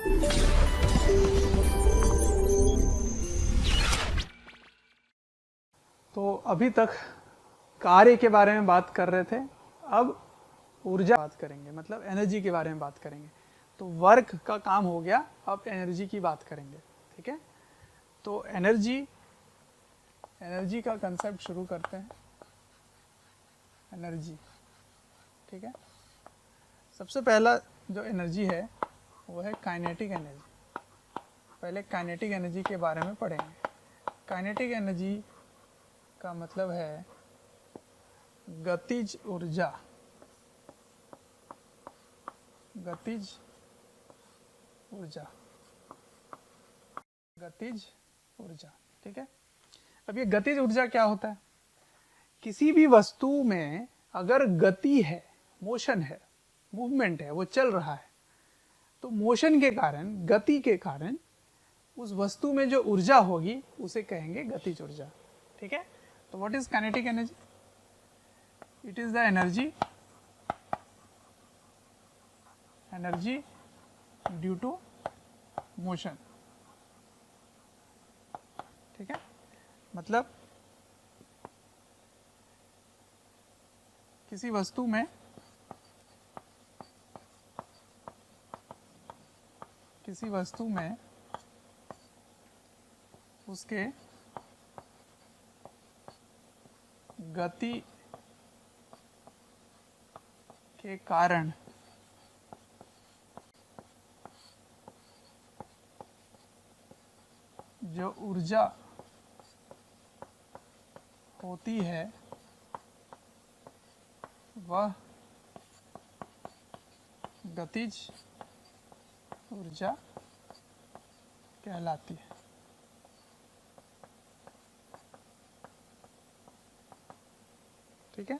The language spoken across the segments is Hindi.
तो अभी तक कार्य के बारे में बात कर रहे थे, अब ऊर्जा बात करेंगे, मतलब एनर्जी के बारे में बात करेंगे। तो वर्क का काम हो गया, अब एनर्जी की बात करेंगे। ठीक है, तो एनर्जी का कंसेप्ट शुरू करते हैं। एनर्जी, ठीक है, सबसे पहला जो एनर्जी है वो है काइनेटिक एनर्जी। पहले काइनेटिक एनर्जी के बारे में पढ़ेंगे। काइनेटिक एनर्जी का मतलब है गतिज ऊर्जा। गतिज ऊर्जा, गतिज ऊर्जा, ठीक है। अब ये गतिज ऊर्जा क्या होता है? किसी भी वस्तु में अगर गति है, मोशन है, मूवमेंट है, वो चल रहा है, तो मोशन के कारण, गति के कारण उस वस्तु में जो ऊर्जा होगी उसे कहेंगे गतिज ऊर्जा। ठीक है, तो what is kinetic energy? It is the energy due to motion. ठीक है, मतलब किसी वस्तु में उसके गति के कारण जो ऊर्जा होती है वह गतिज ऊर्जा कहलाती है। ठीक है,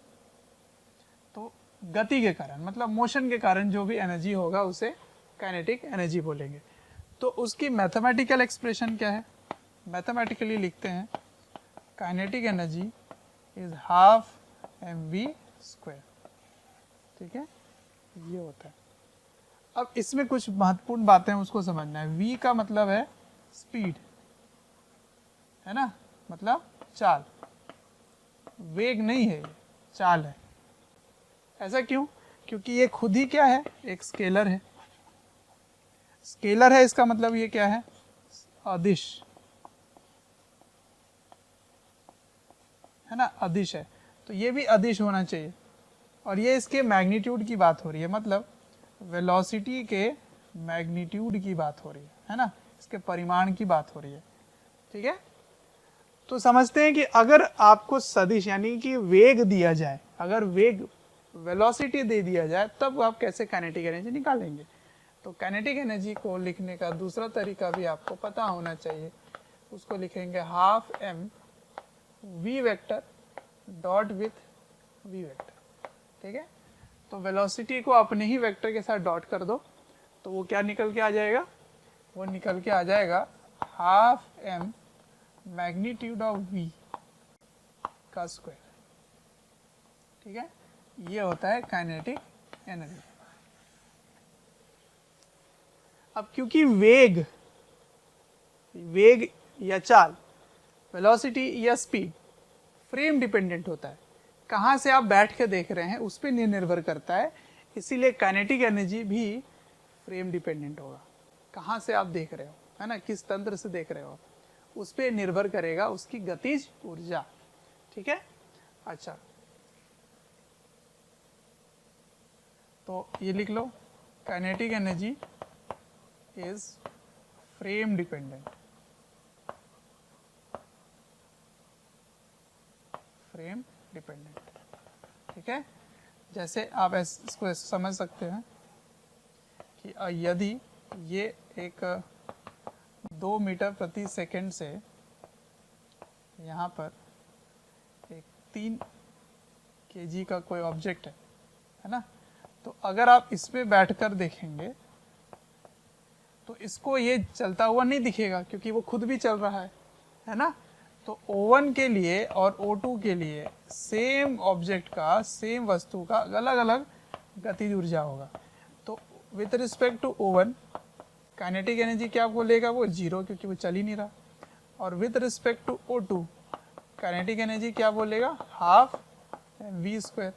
तो गति के कारण मतलब मोशन के कारण जो भी एनर्जी होगा उसे काइनेटिक एनर्जी बोलेंगे। तो उसकी मैथमेटिकल एक्सप्रेशन क्या है? मैथमेटिकली लिखते हैं kinetic energy is half mv square. ठीक है, ये होता है। अब इसमें कुछ महत्वपूर्ण बातें उसको समझना है। v का मतलब है स्पीड, है ना, मतलब चाल, वेग नहीं है, चाल है। ऐसा क्यों? क्योंकि ये खुद ही क्या है, एक स्केलर है। स्केलर है, इसका मतलब ये क्या है, अदिश, है ना, अदिश है। तो ये भी अदिश होना चाहिए। और ये इसके मैग्नीट्यूड की बात हो रही है, मतलब वेलोसिटी के मैग्नीट्यूड की बात हो रही है ना, इसके परिमाण की बात हो रही है। ठीक है, तो समझते हैं कि अगर आपको सदिश यानी कि वेग दिया जाए, अगर वेग वेलोसिटी दे दिया जाए, तब आप कैसे काइनेटिक एनर्जी निकालेंगे। तो काइनेटिक एनर्जी को लिखने का दूसरा तरीका भी आपको पता होना चाहिए। उसको लिखेंगे half m v vector dot with v vector. ठीक है, तो वेलोसिटी को अपने ही वेक्टर के साथ डॉट कर दो, तो वो क्या निकल के आ जाएगा? वो निकल के आ जाएगा half m magnitude of v का स्क्वायर। ठीक है, ये होता है काइनेटिक एनर्जी। अब क्योंकि वेग या चाल, वेलोसिटी या स्पीड फ्रेम डिपेंडेंट होता है, कहाँ से आप बैठ के देख रहे हैं उस पर निर्भर करता है, इसीलिए काइनेटिक एनर्जी भी फ्रेम डिपेंडेंट होगा। कहाँ से आप देख रहे हो, है ना, किस तंत्र से देख रहे हो, उस पर निर्भर करेगा उसकी गतिज ऊर्जा। ठीक है, अच्छा, तो ये लिख लो, kinetic energy is frame dependent. Frame dependent, ठीक है। जैसे आप इसको समझ सकते हैं कि यदि ये एक 2 मीटर प्रति सेकंड से यहाँ पर एक 3 kg का कोई ऑब्जेक्ट है ना, तो अगर आप इस पे बैठकर देखेंगे तो इसको ये चलता हुआ नहीं दिखेगा, क्योंकि वो खुद भी चल रहा है ना। तो O1 के लिए और O2 के लिए सेम ऑब्जेक्ट का, सेम वस्तु का अलग अलग गतिज ऊर्जा होगा। तो with respect to O1 kinetic energy क्या बोलेगा, वो जीरो, क्योंकि वो चल ही नहीं रहा। और with respect to O2 kinetic energy क्या बोलेगा, हाफ v स्क्वायर,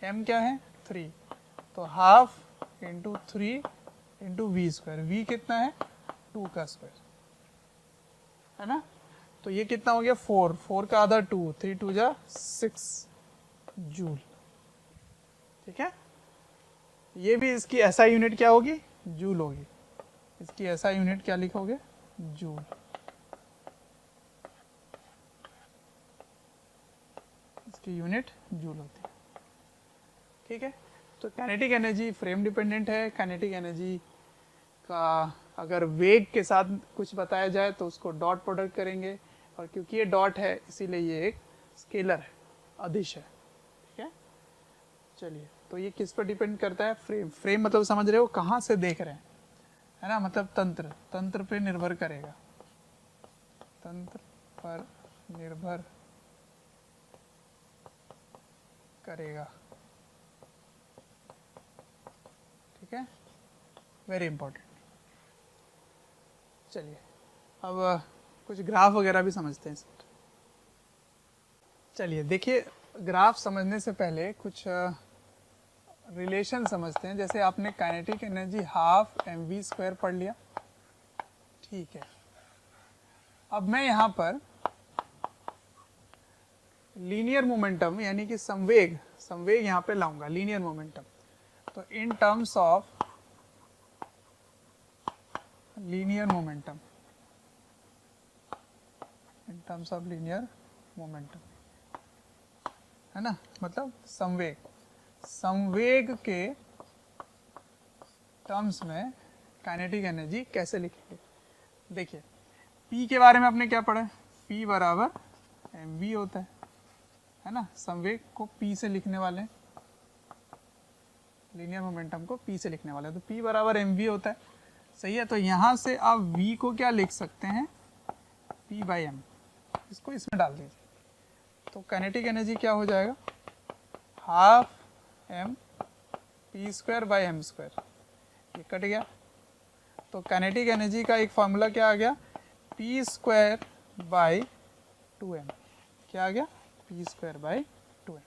m क्या है 3, तो half into 3 into v square, v कितना है 2 का स्क्वायर, है ना। तो ये कितना हो गया 4, 4 का आधा 2, 3 2 जा 6 जूल, ठीक है। ये भी इसकी ऐसा यूनिट क्या होगी, जूल होगी। इसकी ऐसा यूनिट क्या लिखोगे, जूल। इसकी यूनिट जूल होती है, ठीक है। तो काइनेटिक एनर्जी फ्रेम डिपेंडेंट है। काइनेटिक एनर्जी का अगर वेग के साथ कुछ बताया जाए तो उसको डॉट प्रोडक्ट करेंगे, और क्योंकि ये डॉट है इसीलिए ये एक स्केलर है, अदिश है, ठीक है। चलिए, तो ये किस पर डिपेंड करता है, फ्रेम। फ्रेम मतलब समझ रहे हो, कहाँ से देख रहे हैं, है ना, मतलब तंत्र, तंत्र पे निर्भर करेगा, तंत्र पर निर्भर करेगा, ठीक है, वेरी इंपॉर्टेंट। चलिए अब कुछ ग्राफ वगैरह भी समझते हैं सर। चलिए देखिए, ग्राफ समझने से पहले कुछ रिलेशन समझते हैं। जैसे आपने kinetic energy half mv square पढ़ लिया, ठीक है। अब मैं यहाँ पर लीनियर मोमेंटम यानी कि संवेग, संवेग यहाँ पे लाऊंगा, लीनियर मोमेंटम। तो in terms of linear momentum, in terms of linear momentum, है ना, मतलब संवेग, संवेग के टर्म्स में काइनेटिक एनर्जी कैसे लिखेंगे। देखिए, P के बारे में आपने क्या पढ़ा है, P बराबर mv होता है ना। संवेग को P से लिखने वाले हैं, लीनियर मोमेंटम को P से लिखने वाले हैं, तो P बराबर mv होता है, सही है। तो यहाँ से आप v को क्या लिख सकते हैं, P बाई m, इसको इसमें डाल दीजिए, तो काइनेटिक एनर्जी क्या हो जाएगा, half m p square by m square, ये कट गया। तो काइनेटिक एनर्जी का एक फॉर्मूला क्या आ गया, p स्क्वायर बाई 2m, क्या आ गया, p स्क्वायर बाई 2m,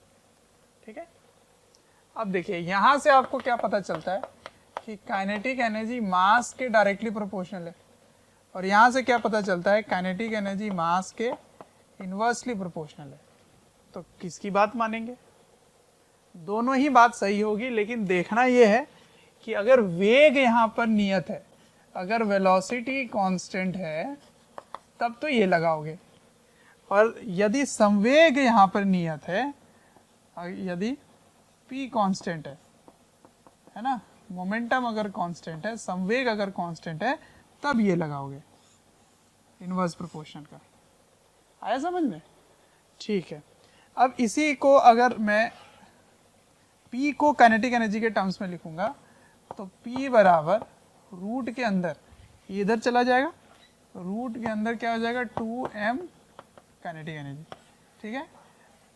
ठीक है। अब देखिए, यहाँ से आपको क्या पता चलता है कि काइनेटिक एनर्जी मास के डायरेक्टली प्रोपोर्शनल है, और यहाँ से क्या पता चलता है, काइनेटिक एनर्जी मास के इन्वर्सली प्रोपोर्शनल है। तो किसकी बात मानेंगे, दोनों ही बात सही होगी, लेकिन देखना यह है कि अगर वेग यहाँ पर नियत है, अगर वेलोसिटी कांस्टेंट है तब तो ये लगाओगे, और यदि संवेग यहाँ पर नियत है, यदि p कांस्टेंट है ना, मोमेंटम अगर कांस्टेंट है, संवेग अगर कांस्टेंट है, तब ये लगाओगे इनवर्स प्रोपोर्शन का। आया समझ में, ठीक है। अब इसी को अगर मैं P को काइनेटिक एनर्जी के टर्म्स में लिखूंगा, तो P बराबर रूट के अंदर, ये इधर चला जाएगा, रूट के अंदर क्या हो जाएगा, 2m काइनेटिक एनर्जी, ठीक है।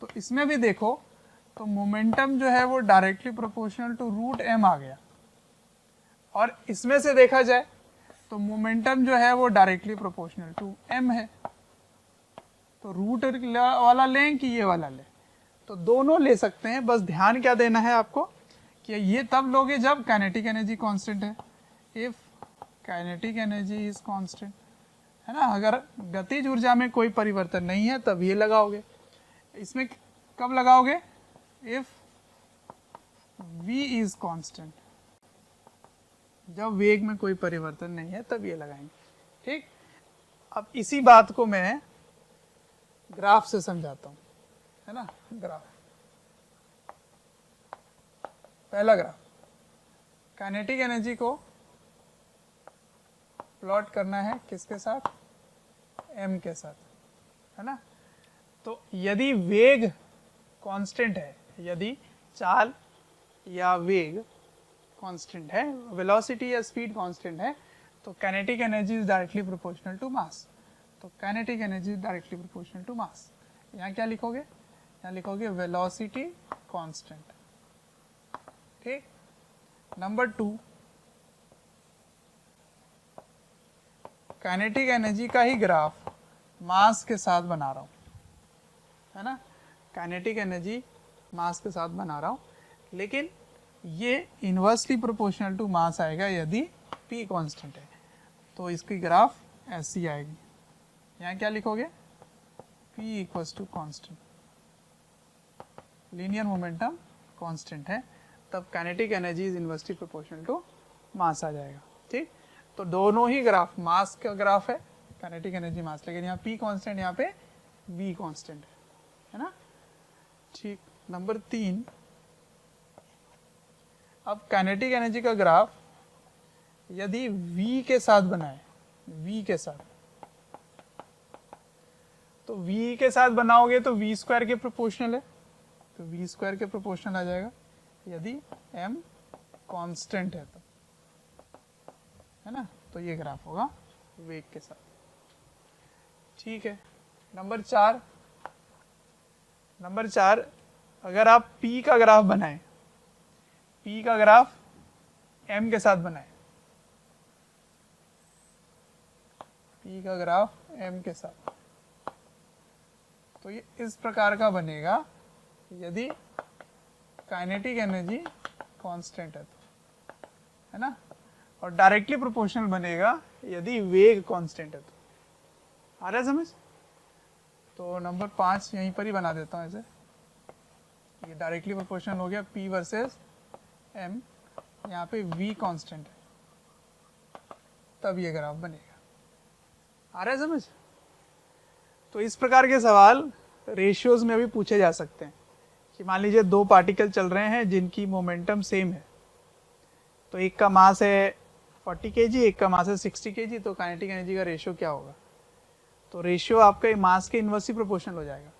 तो इसमें भी देखो, तो मोमेंटम जो है वो directly proportional to root m आ गया, और इसमें से देखा जाए तो मोमेंटम जो है वो डायरेक्टली प्रोपोर्शनल टू m है। तो रूट वाला लें कि ये वाला लें, तो दोनों ले सकते हैं, बस ध्यान क्या देना है आपको कि ये तब लोगे जब काइनेटिक एनर्जी कांस्टेंट है, if kinetic energy is constant, है ना। अगर गतिज ऊर्जा में कोई परिवर्तन नहीं है तब ये लगाओगे। इसमें कब लगाओगे, इफ v इज कांस्टेंट, जब वेग में कोई परिवर्तन नहीं है तब ये लगाएंगे, ठीक। अब इसी बात को मैं ग्राफ से समझाता हूं, है ना। ग्राफ, पहला ग्राफ, काइनेटिक एनर्जी को प्लॉट करना है किसके साथ, m के साथ, है ना। तो यदि वेग कांस्टेंट है, यदि चाल या वेग कांस्टेंट है, वेलोसिटी या स्पीड कांस्टेंट है, तो kinetic energy is directly proportional to mass. तो kinetic energy is directly proportional to mass. यहाँ क्या लिखोगे, यहाँ लिखोगे वेलोसिटी कांस्टेंट, ठीक। नंबर 2, काइनेटिक एनर्जी का ही ग्राफ मास के साथ बना रहा हूँ, है ना, काइनेटिक एनर्जी मास के साथ बना रहा हूँ, लेकिन ये इन्वर्सली प्रोपोर्शनल टू मास आएगा यदि p कांस्टेंट है, तो इसकी ग्राफ ऐसी आएगी। यहाँ क्या लिखोगे, p equals to constant, linear momentum constant है, तब kinetic energy is inversely proportional to mass आ जाएगा। ठीक, तो दोनों ही ग्राफ, मास का ग्राफ है, काइनेटिक एनर्जी मास, लेकिन यहाँ p कांस्टेंट, यहाँ पे v कांस्टेंट है ना। ठीक, नंबर 3, अब काइनेटिक एनर्जी का ग्राफ यदि v के साथ बनाए, v के साथ, तो v के साथ बनाओगे तो v स्क्वायर के प्रोपोर्शनल है, तो v स्क्वायर के प्रोपोर्शनल आ जाएगा यदि m कांस्टेंट है तो, है ना, तो ये ग्राफ होगा वेग के साथ। ठीक है, नंबर 4, अगर आप p का ग्राफ बनाए, p का ग्राफ m के साथ बनाए, p का ग्राफ m के साथ, तो ये इस प्रकार का बनेगा यदि काइनेटिक एनर्जी कांस्टेंट है तो, है ना, और डायरेक्टली प्रोपोर्शनल बनेगा यदि वेग कांस्टेंट है तो। आ रहा है समझ? तो नंबर 5 यहीं पर ही बना देता हूँ ऐसे, ये डायरेक्टली प्रोपोर्शनल हो गया p वर्सेस m, यहाँ पे v कांस्टेंट है, तब ये ग्राफ बनेगा। आ रहा है समझ? तो इस प्रकार के सवाल रेशियोज में भी पूछे जा सकते हैं कि मान लीजिए 2 पार्टिकल चल रहे हैं जिनकी मोमेंटम सेम है, तो एक का मास है 40 kg, एक का मास है 60 kg, तो काइनेटिक एनर्जी का रेशियो क्या होगा? तो रेशियो आपका मास के इन्वर्सली प्रोपोर्शनल हो जाएगा,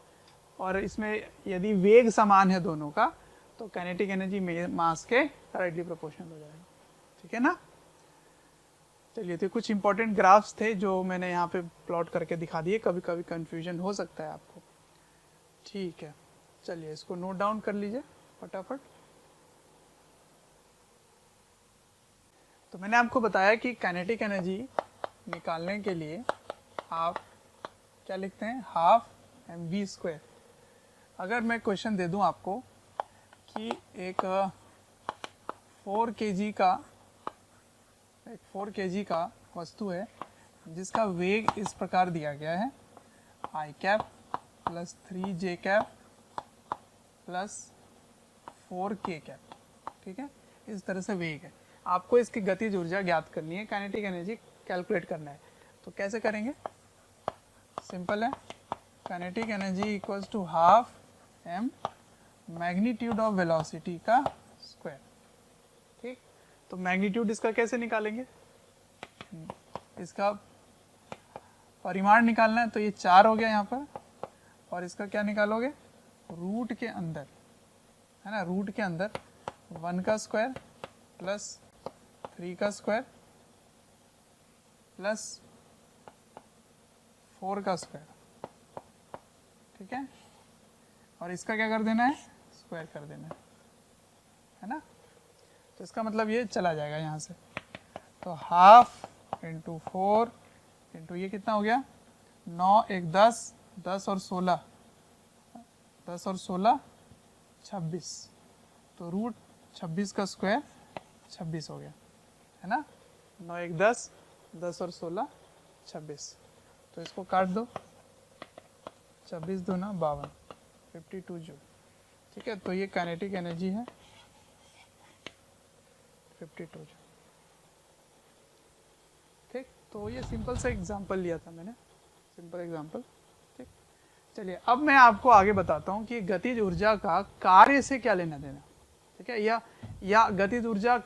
और इसमें यदि वेग समान है दोनों का तो काइनेटिक एनर्जी मास के डायरेक्टली प्रोपोर्शनल हो जाएगा। ठीक है ना। चलिए, तो कुछ इंपॉर्टेंट ग्राफ्स थे जो मैंने यहाँ पे प्लॉट करके दिखा दिए, कभी कभी कंफ्यूजन हो सकता है आपको। ठीक है, चलिए इसको नोट डाउन कर लीजिए फटाफट। तो मैंने आपको बताया कि काइनेटिक एनर्जी निकालने के लिए आप क्या लिखते हैं, हाफ mv²। अगर मैं क्वेश्चन दे दूं आपको कि एक 4 kg का वस्तु है जिसका वेग इस प्रकार दिया गया है, i cap plus 3j cap plus 4k cap. ठीक है, इस तरह से वेग है, आपको इसकी गतिज ऊर्जा ज्ञात करनी है, काइनेटिक एनर्जी कैलकुलेट करना है। तो कैसे करेंगे? सिंपल है, kinetic energy equals to half m magnitude of velocity का स्क्वायर। ठीक, तो मैग्नीट्यूड इसका कैसे निकालेंगे? इसका परिमाण निकालना है, तो ये 4 हो गया यहाँ पर, और इसका क्या निकालोगे? रूट के अंदर, है ना, रूट के अंदर 1 का स्क्वायर प्लस 3 का स्क्वायर प्लस 4 का स्क्वायर। ठीक है, और इसका क्या कर देना है? स्क्वायर कर देना है ना। तो इसका मतलब ये चला जाएगा यहाँ से, तो हाफ इंटू 4 इंटू ये कितना हो गया, 9 1 10, 10 और 16, 10 और 16 26, तो रूट 26 का स्क्वायर 26 हो गया, है ना। 9 1 10, 10 और 16 26, तो इसको काट दो, 26 दूना 52, 52 जूल। ठीक है, तो ये काइनेटिक एनर्जी है 52 जूल। ठीक, तो ये सिंपल सा एग्जांपल लिया था मैंने, सिंपल एग्जांपल। ठीक, चलिए अब मैं आपको आगे बताता हूँ कि गतिज ऊर्जा का कार्य से क्या लेना देना। ठीक है, या गतिज ऊर्जा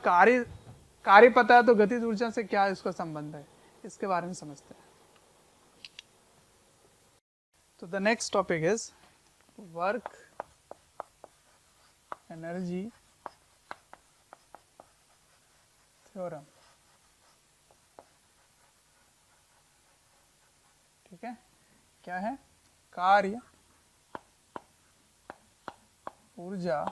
कार्य पता है तो गतिज ऊर्जा से क्या इसका संबंध है, इसके बारे में समझते हैं। तो the next topic is work energy theorem. ठीक है, क्या है? कार्य ऊर्जा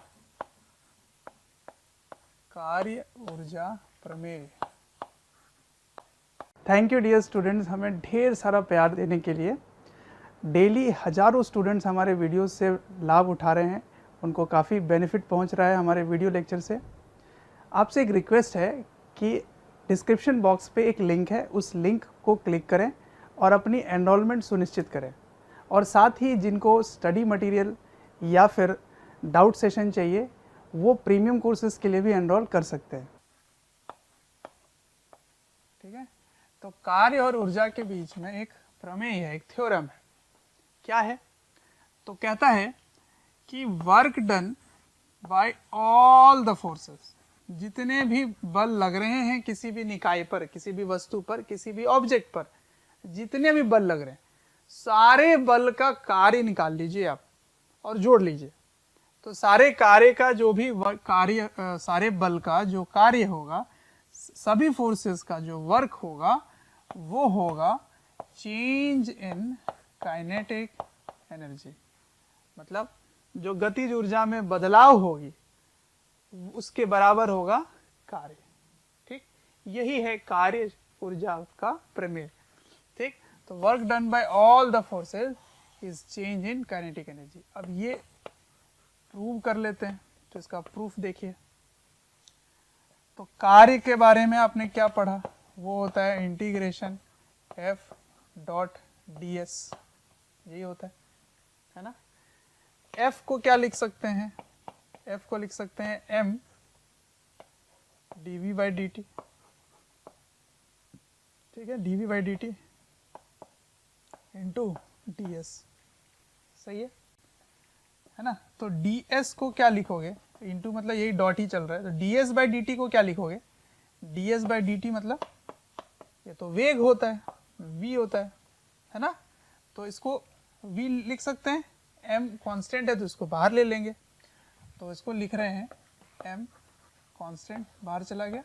प्रमेय। थैंक यू डियर स्टूडेंट्स, हमें ढेर सारा प्यार देने के लिए। डेली हज़ारों स्टूडेंट्स हमारे वीडियो से लाभ उठा रहे हैं, उनको काफ़ी बेनिफिट पहुंच रहा है हमारे वीडियो लेक्चर से। आपसे एक रिक्वेस्ट है कि डिस्क्रिप्शन बॉक्स पे एक लिंक है, उस लिंक को क्लिक करें और अपनी एनरोलमेंट सुनिश्चित करें। और साथ ही जिनको स्टडी मटेरियल या फिर डाउट सेशन चाहिए वो प्रीमियम कोर्सेज के लिए भी एनरोल कर सकते हैं। ठीक है, तो कार्य और ऊर्जा के बीच में एक प्रमेय है, एक थ्योरम है। क्या है? तो कहता है कि work done bye all the forces, जितने भी बल लग रहे हैं किसी भी निकाय पर, किसी भी वस्तु पर, किसी भी ऑब्जेक्ट पर, जितने भी बल लग रहे हैं सारे बल का कार्य निकाल लीजिए आप और जोड़ लीजिए। तो सारे कार्य का जो भी कार्य, सारे बल का जो कार्य होगा, सभी फोर्सेस का जो वर्क होगा वो होगा चेंज इन काइनेटिक एनर्जी। मतलब जो गतिज ऊर्जा में बदलाव होगी उसके बराबर होगा कार्य। ठीक, यही है कार्य ऊर्जा का प्रमेय। ठीक, तो work done bye all the forces is change in kinetic energy. अब ये प्रूव कर लेते हैं, तो इसका प्रूफ देखिए। तो कार्य के बारे में आपने क्या पढ़ा? वो होता है integration F dot D S, यही होता है ना। एफ को क्या लिख सकते हैं? एफ को लिख सकते हैं m d v by d t. ठीक है, d v by d t into d s, सही है ना। तो डी एस को क्या लिखोगे? इंटू मतलब यही डॉट ही चल रहा है, तो D S by d T को क्या लिखोगे? D S by d T मतलब ये तो वेग होता है, v होता है ना। तो इसको v लिख सकते हैं, m कांस्टेंट है तो इसको बाहर ले लेंगे, तो इसको लिख रहे हैं m कांस्टेंट बाहर चला गया,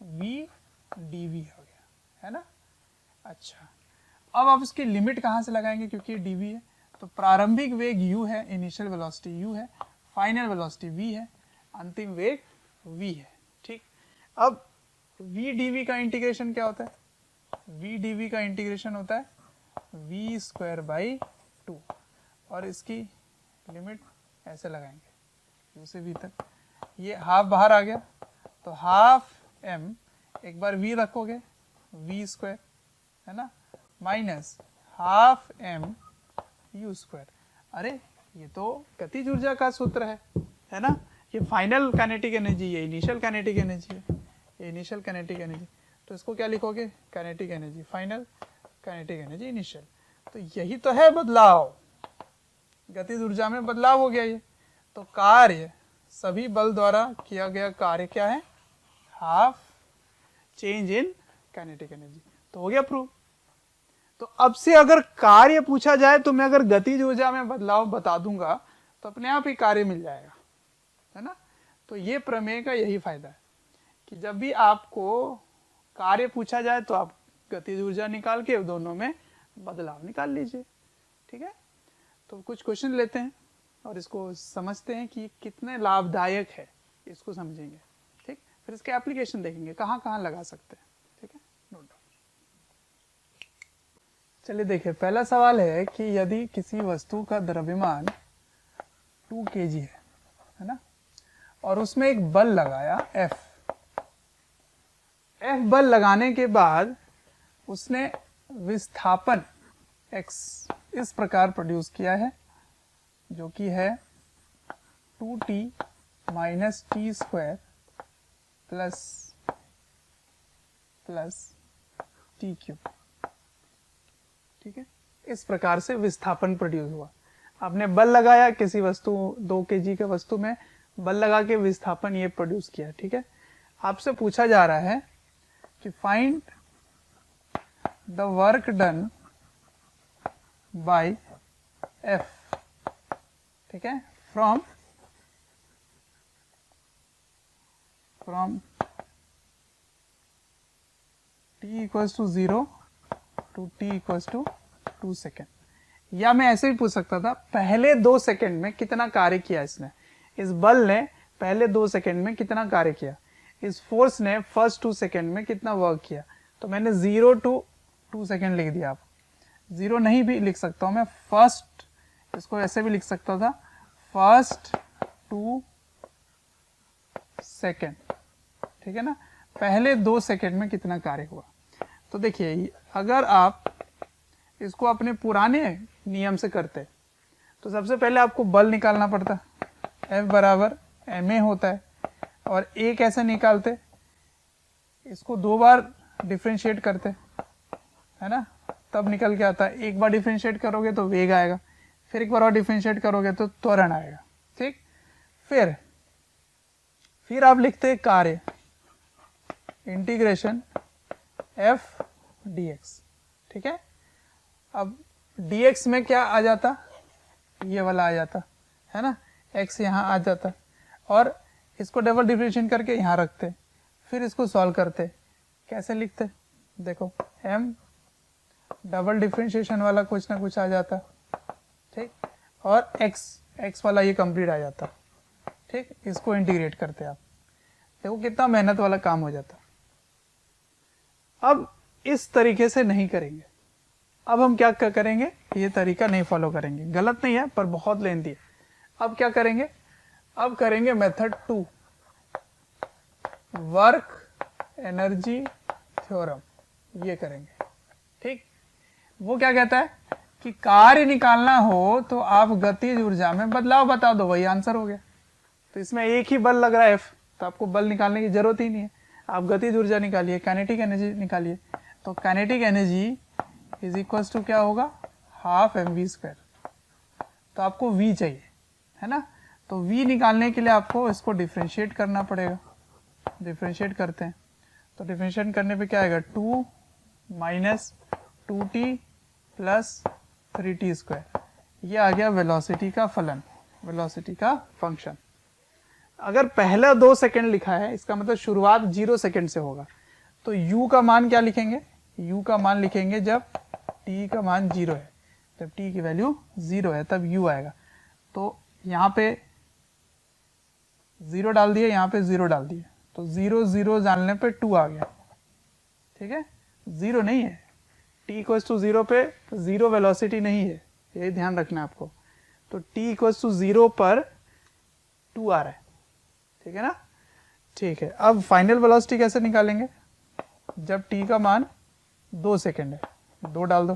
v dv हो गया, है ना। अच्छा, अब आप इसकी लिमिट कहाँ से लगाएंगे? क्योंकि dv है तो प्रारंभिक वेग u है, इनिशियल वेलोसिटी u है, फाइनल वेलोसिटी v है, अंतिम वेग v है। ठीक, अब v dv का इंटीग्रेशन क्या होता है? v dv का इंटीग्रेशन होता है v स्क्वायर बाई 2, और इसकी लिमिट ऐसे लगाएंगे u से v तक। ये हाफ बाहर आ गया तो हाफ m, एक बार v रखोगे v स्क्वायर, है ना, minus half m u square. अरे ये तो गतिज ऊर्जा का सूत्र है ना। ये फाइनल काइनेटिक एनर्जी है, इनिशियल काइनेटिक एनर्जी है, ये इनिशियल काइनेटिक एनर्जी। तो इसको क्या लिखोगे? Kinetic energy final, kinetic energy initial. तो यही तो है बदलाव, गतिज ऊर्जा में बदलाव हो गया ये। तो कार्य, सभी बल द्वारा किया गया कार्य क्या है? Half change in kinetic energy. तो हो गया प्रूव। तो अब से अगर कार्य पूछा जाए तो मैं अगर गतिज ऊर्जा में बदलाव बता दूंगा तो अपने आप ही कार्य मिल जाएगा, है ना। तो ये प्रमेय का यही फायदा है कि जब भी आपको कार्य पूछा जाए तो आप गतिज ऊर्जा निकाल के दोनों में बदलाव निकाल लीजिए। ठीक है, तो कुछ क्वेश्चन लेते हैं और इसको समझते हैं कि कितने लाभदायक है, इसको समझेंगे। ठीक, फिर इसके एप्लीकेशन देखेंगे कहाँ कहाँ लगा सकते हैं। ठीक है, नोट डाउन। चलिए देखिए, पहला सवाल है कि यदि किसी वस्तु का द्रव्यमान 2 kg है ना, और उसमें एक बल लगाया F बल लगाने के बाद उसने विस्थापन x इस प्रकार प्रोड्यूस किया है, जो कि है 2t minus T square plus T cube. ठीक है, इस प्रकार से विस्थापन प्रोड्यूस हुआ। आपने बल लगाया किसी वस्तु, 2 kg के वस्तु में बल लगा के विस्थापन ये प्रोड्यूस किया। ठीक है, आपसे पूछा जा रहा है कि find the work done by F। ठीक है, from t equals to 0 to t equals to 2 second. या मैं ऐसे भी पूछ सकता था, पहले 2 सेकेंड में कितना कार्य किया इसने, इस बल ने पहले 2 सेकेंड में कितना कार्य किया, इस फोर्स ने फर्स्ट 2 सेकेंड में कितना वर्क किया। तो मैंने 0 to 2 सेकेंड लिख दिया। आप 0 नहीं भी लिख सकता हूँ मैं, फर्स्ट, इसको ऐसे भी लिख सकता था, फर्स्ट 2 सेकेंड, ठीक है ना। पहले 2 सेकेंड में कितना कार्य हुआ। तो देखिए अगर आप इसको अपने पुराने नियम से करते तो सबसे पहले आपको बल निकालना पड़ता, F बराबर ma होता है, और A कैसे निकालते, इसको 2 बार डिफ्रेंशिएट करते, है ना, तब निकल के आता है। एक बार डिफ्रेंशिएट करोगे तो वेग आएगा, फिर एक बार और डिफ्रेंशिएट करोगे तो त्वरण आएगा, ठीक। फिर आप लिखते हैं कार्य इंटीग्रेशन F dx, ठीक है। अब dx में क्या आ जाता, ये वाला आ जाता है ना, x यहाँ आ जाता, और इसको डबल डिफरेंशिएट करके यहाँ रखते, फिर इसको सॉल्व करते। कैसे लिखते, देखो m डबल डिफरेंशिएशन वाला कुछ ना कुछ आ जाता, ठीक, और x वाला ये कंप्लीट आ जाता, ठीक। इसको इंटीग्रेट करते आप, देखो कितना मेहनत वाला काम हो जाता। अब इस तरीके से नहीं करेंगे, अब हम क्या करेंगे, ये तरीका नहीं फॉलो करेंगे, गलत नहीं है पर बहुत लेंथी है। अब क्या करेंगे, अब करेंगे मेथड 2, वर्क एनर्जी थ्योरम, ये करेंगे, ठीक। वो क्या कहता है कि कार्य निकालना हो तो आप गतिज ऊर्जा में बदलाव बता दो, वही आंसर हो गया। तो इसमें एक ही बल लग रहा है F, तो आपको बल निकालने की जरूरत ही नहीं है, आप गतिज ऊर्जा निकालिए, काइनेटिक एनर्जी निकालिए। तो kinetic energy is equal to क्या होगा, हाफ mv²। तो आपको v चाहिए, है ना, तो v निकालने के लिए आपको इसको डिफ्रेंशिएट करना पड़ेगा। डिफ्रेंशिएट करते हैं तो डिफ्रेंशिएट करने पे क्या आएगा, 2 माइनस 2t प्लस 3t²। ये आ गया वेलोसिटी का फलन, वेलोसिटी का फंक्शन। अगर पहला 2 सेकेंड लिखा है, इसका मतलब शुरुआत 0 सेकेंड से होगा। तो u का मान क्या लिखेंगे, u का मान लिखेंगे जब t का मान 0 है, जब t की वैल्यू 0 है तब u आएगा। तो यहाँ पे 0 डाल दिए, यहाँ पे 0 डाल दिए, तो 0 0 डालने पे 2 आ गया, ठीक है। 0 नहीं है, t इक्वल्स टू 0 पे 0 वेलोसिटी नहीं है, ये ध्यान रखना है आपको। तो t इक्वल्स टू 0 पर 2 आ रहा है, ठीक है ना, ठीक है। अब फाइनल वेलोसिटी कैसे निकालेंगे, जब t का मान 2 सेकेंड है, 2 डाल दो,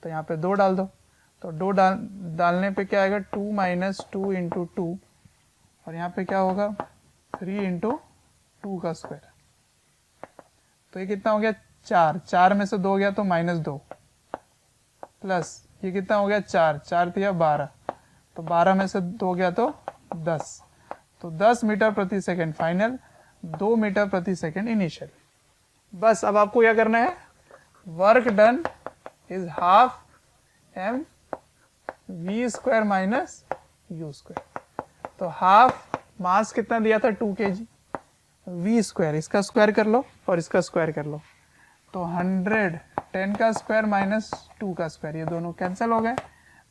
तो यहाँ पे 2 डाल दो, तो 2 डालने पे क्या आएगा, 2 माइनस 2 इंटू 2, और यहाँ पे क्या होगा 3 इंटू 2 का स्क्वायर। तो ये कितना हो गया 4, 4 में से 2 गया तो -2, प्लस ये कितना हो गया 4, 4 दिया 12, तो 12 में से 2 गया तो 10, तो 10 मीटर प्रति सेकेंड फाइनल, 2 मीटर प्रति सेकेंड इनिशियल। बस अब आपको क्या करना है, work done is half m v² minus u²। तो हाफ मास कितना दिया था 2 kg, v², इसका स्क्वायर कर लो और इसका स्क्वायर कर लो, तो 100 10 का स्क्वायर माइनस 2 का स्क्वायर, ये दोनों कैंसिल हो गए,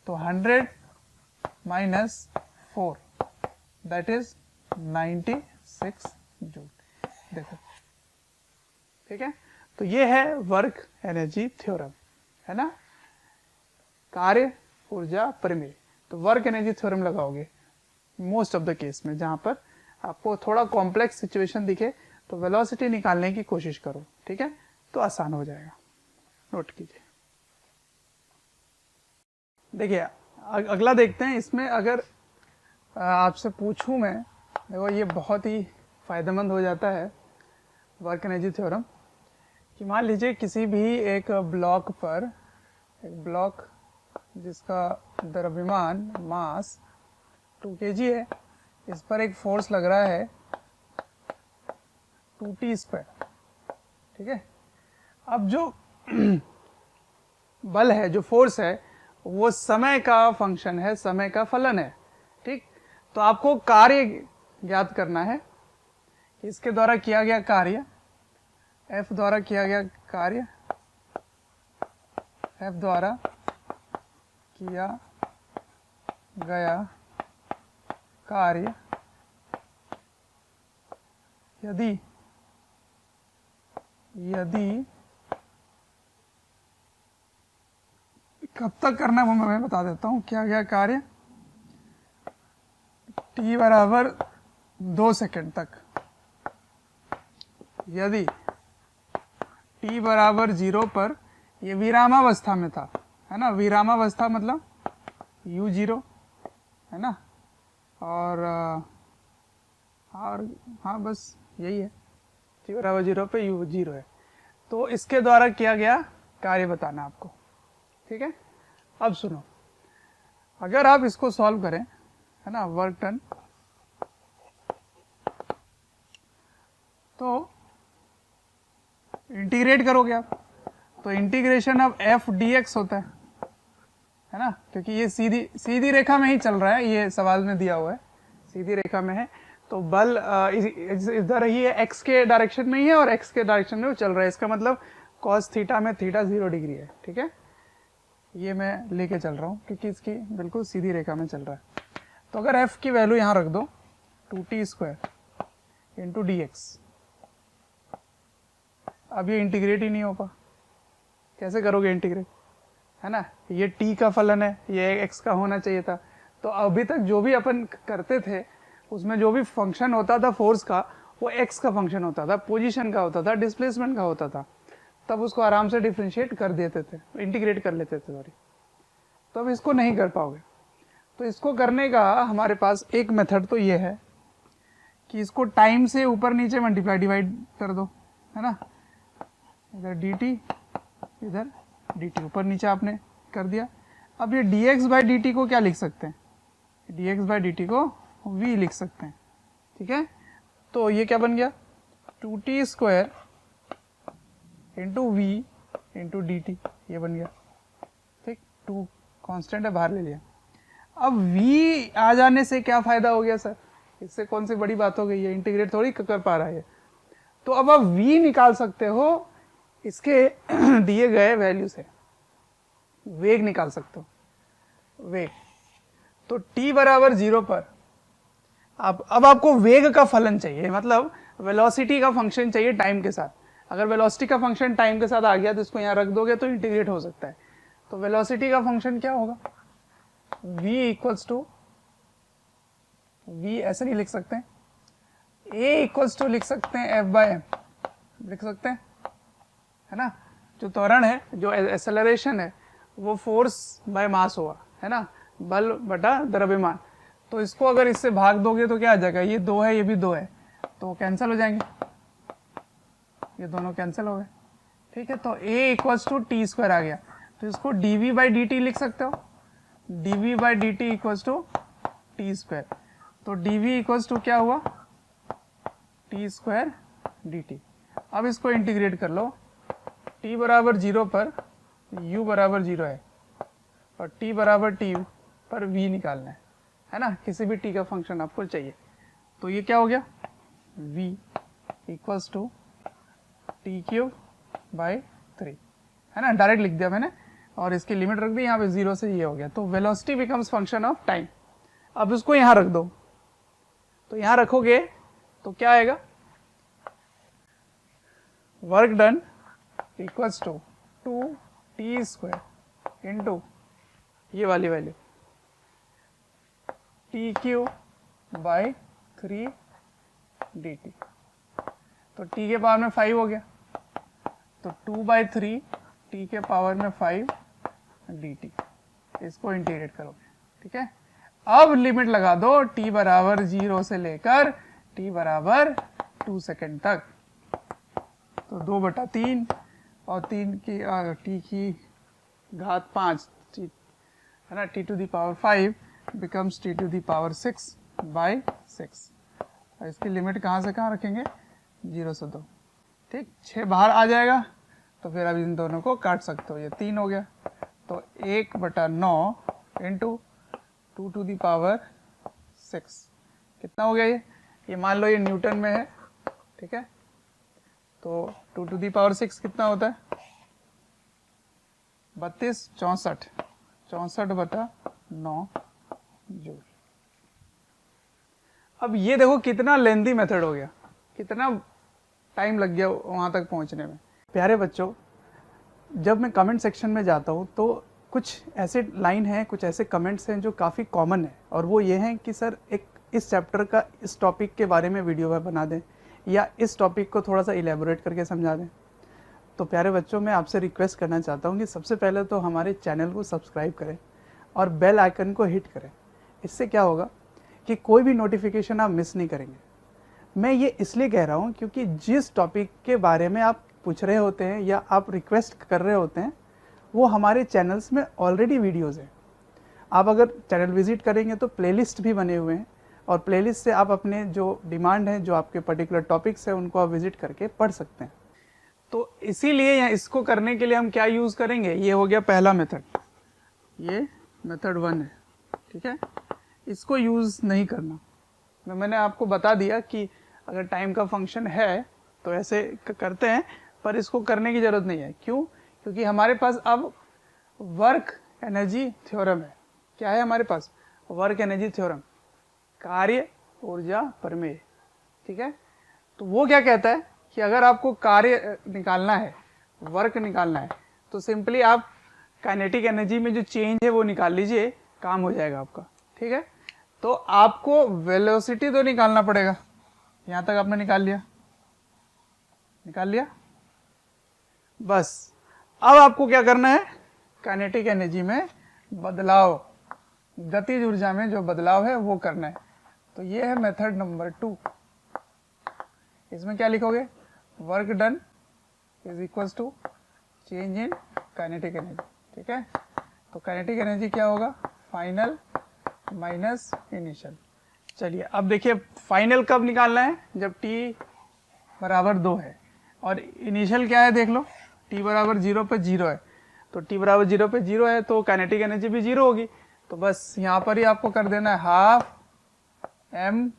तो 100 माइनस 4 दैट इज 96 जूल। देखो, ठीक है। तो ये है वर्क एनर्जी थ्योरम, है ना, कार्य ऊर्जा परिमेय। तो वर्क एनर्जी थ्योरम लगाओगे मोस्ट ऑफ द केस में, जहां पर आपको थोड़ा कॉम्प्लेक्स सिचुएशन दिखे तो वेलोसिटी निकालने की कोशिश करो, ठीक है, तो आसान हो जाएगा। नोट कीजिए। देखिए अगला देखते हैं। इसमें अगर आपसे पूछूं मैं, देखो ये बहुत ही फायदेमंद हो जाता है वर्क एनर्जी थ्योरम, कि मान लीजिए किसी भी एक ब्लॉक पर, एक ब्लॉक जिसका द्रव्यमान मास 2 kg है, इस पर एक फोर्स लग रहा है 2t², ठीक है। अब जो बल है, जो फोर्स है, वो समय का फंक्शन है, समय का फलन है, ठीक। तो आपको कार्य ज्ञात करना है, इसके द्वारा किया गया कार्य, F द्वारा किया गया कार्य, F द्वारा किया गया कार्य यदि कब तक करना है वो मैं बता देता हूँ। क्या क्या कार्य, t बराबर 2 सेकंड तक यदि t बराबर 0 पर, ये विरामावस्था में था, है ना, विरामावस्था मतलब u0 है ना, और हाँ बस यही है, t बराबर 0 पे u0 है। तो इसके द्वारा किया गया कार्य बताना आपको, ठीक है। अब सुनो, अगर आप इसको सॉल्व करें, है ना, वर्क डन, तो इंटीग्रेट करोगे आप, तो इंटीग्रेशन ऑफ f dx होता है ना, क्योंकि ये सीधी रेखा में ही चल रहा है, ये सवाल में दिया हुआ है, सीधी रेखा में है, तो बल इधर ही है, x के डायरेक्शन में ही है और x के डायरेक्शन में वो चल रहा है, इसका मतलब cos थीटा में थीटा 0 डिग्री है, ठीक है। ये मैं लेके चल रहा हूँ क्योंकि इसकी बिल्कुल सीधी रेखा में चल रहा है। तो अगर f की वैल्यू यहाँ रख दो 2t² इंटू dx, अब ये इंटीग्रेट ही नहीं होगा, कैसे करोगे इंटीग्रेट, है ना, ये t का फलन है, ये x का होना चाहिए था। तो अभी तक जो भी अपन करते थे उसमें जो भी फंक्शन होता था फोर्स का, वो x का फंक्शन होता था, पोजीशन का होता था, डिस्प्लेसमेंट का होता था, तब उसको आराम से डिफ्रेंशिएट कर देते थे, इंटीग्रेट कर लेते थे, सॉरी। तो अब इसको नहीं कर पाओगे, तो इसको करने का हमारे पास एक मेथड तो ये है कि इसको टाइम से ऊपर नीचे मल्टीप्लाई डिवाइड कर दो, है ना, इधर dt इधर dt, ऊपर नीचे आपने कर दिया। अब ये dx बाई dt को क्या लिख सकते हैं, dx बाई dt को v लिख सकते हैं, ठीक है। तो ये क्या बन गया, 2t² into v into dt, ये बन गया, ठीक, 2 कांस्टेंट है, बाहर ले लिया। अब v आ जाने से क्या फायदा हो गया सर, इससे कौन सी बड़ी बात हो गई है, इंटीग्रेट थोड़ी कर पा रहा है। तो अब आप v निकाल सकते हो इसके दिए गए वैल्यू से, वेग निकाल सकते हो, वेग। तो t बराबर 0 पर अब आपको वेग का फलन चाहिए, मतलब वेलोसिटी का फंक्शन चाहिए टाइम के साथ। अगर वेलोसिटी का फंक्शन टाइम के साथ आ गया तो इसको यहाँ रख दोगे तो इंटीग्रेट हो सकता है। तो वेलोसिटी का फंक्शन क्या होगा, v इक्वल्स टू, v ऐसे नहीं लिख सकते, a इक्वल्स टू लिख सकते हैं f बाय m, लिख सकते हैं, है ना। जो त्वरण है, जो एक्सेलरेशन है, वो फोर्स बाय मास होगा, है ना, बल बटा द्रव्यमान। तो इसको अगर इससे भाग दोगे तो क्या आ जाएगा, ये 2 है, ये भी 2 है, तो कैंसिल हो जाएंगे, ये दोनों कैंसिल हो गए, ठीक है। तो a इक्वल्स टू t² आ गया, तो इसको dv बाई dt लिख सकते हो, dv by dt equals to t²। तो dv इक्वल्स टू क्या हुआ, t² dt। अब इसको इंटीग्रेट कर लो, t बराबर 0 पर u बराबर 0 है और t बराबर t पर v निकालना है ना, किसी भी t का फंक्शन आपको चाहिए। तो ये क्या हो गया, v equals to t³ by 3, है ना, डायरेक्ट लिख दिया मैंने और इसकी लिमिट रख दी यहाँ पे 0 से ये हो गया। तो velocity becomes function of time. अब इसको यहाँ रख दो, तो यहाँ रखोगे तो क्या आएगा, work done equals to 2t² into ये वाली वैल्यू t³ बाई 3 dt। तो t के पावर में 5 हो गया, तो 2/3 t के पावर में 5 dt, इसको इंटीग्रेट करोगे, ठीक है। अब लिमिट लगा दो t बराबर 0 से लेकर t बराबर 2 सेकेंड तक, तो 2/3 और 3 की t की घात 5, है ना, t to the power 5 becomes t to the power 6/6। और इसकी लिमिट कहाँ से कहाँ रखेंगे, 0 से 2, ठीक, 6 बाहर आ जाएगा, तो फिर अब इन दोनों को काट सकते हो, ये 3 हो गया, तो 1/9 इंटू 2 टू द पावर 6 कितना हो गया, ये मान लो ये न्यूटन में है, ठीक है। तो 2 टू द पावर 6 कितना होता है, 32, 64/9 जूल। अब ये देखो कितना लेंथी मेथड हो गया, कितना टाइम लग गया वहां तक पहुंचने में। प्यारे बच्चों, जब मैं कमेंट सेक्शन में जाता हूँ तो कुछ ऐसे लाइन हैं, कुछ ऐसे कमेंट्स हैं जो काफ़ी कॉमन है, और वो ये हैं कि सर एक इस चैप्टर का इस टॉपिक के बारे में वीडियो बना दें, या इस टॉपिक को थोड़ा सा इलेबोरेट करके समझा दें। तो प्यारे बच्चों, मैं आपसे रिक्वेस्ट करना चाहता हूँ कि सबसे पहले तो हमारे चैनल को सब्सक्राइब करें और बेल आइकन को हिट करें। इससे क्या होगा कि कोई भी नोटिफिकेशन आप मिस नहीं करेंगे। मैं ये इसलिए कह रहा हूँ क्योंकि जिस टॉपिक के बारे में आप पूछ रहे होते हैं या आप रिक्वेस्ट कर रहे होते हैं, वो हमारे चैनल्स में ऑलरेडी वीडियोज़ हैं। आप अगर चैनल विजिट करेंगे तो प्लेलिस्ट भी बने हुए हैं, और प्लेलिस्ट से आप अपने जो डिमांड है, जो आपके पर्टिकुलर टॉपिक्स हैं, उनको आप विजिट करके पढ़ सकते हैं। तो इसीलिए या इसको करने के लिए हम क्या यूज़ करेंगे, ये हो गया पहला मेथड, ये मेथड 1 है, ठीक है। इसको यूज़ नहीं करना, मैंने आपको बता दिया कि अगर टाइम का फंक्शन है तो ऐसे करते हैं, पर इसको करने की ज़रूरत नहीं है। क्यों? क्योंकि हमारे पास अब वर्क एनर्जी थ्योरम है। क्या है हमारे पास? वर्क एनर्जी थ्योरम, कार्य ऊर्जा प्रमेय, ठीक है। तो वो क्या कहता है कि अगर आपको कार्य निकालना है, वर्क निकालना है, तो सिंपली आप काइनेटिक एनर्जी में जो चेंज है वो निकाल लीजिए, काम हो जाएगा आपका, ठीक है। तो आपको वेलोसिटी तो निकालना पड़ेगा। यहाँ तक आपने निकाल लिया बस। अब आपको क्या करना है, काइनेटिक एनर्जी में बदलाव, गतिज ऊर्जा में जो बदलाव है वो करना है। तो ये है मेथड नंबर 2। इसमें क्या लिखोगे? Work done is equals to change in kinetic energy, ठीक है। तो काइनेटिक एनर्जी क्या होगा? Final minus initial. चलिए अब देखिए, फाइनल कब निकालना है? जब t बराबर 2 है, और इनिशियल क्या है देख लो, t बराबर 0 पे 0 है। तो t बराबर 0 पे 0 है तो काइनेटिक एनर्जी भी 0 होगी। तो बस यहाँ पर ही आपको कर देना है हाफ m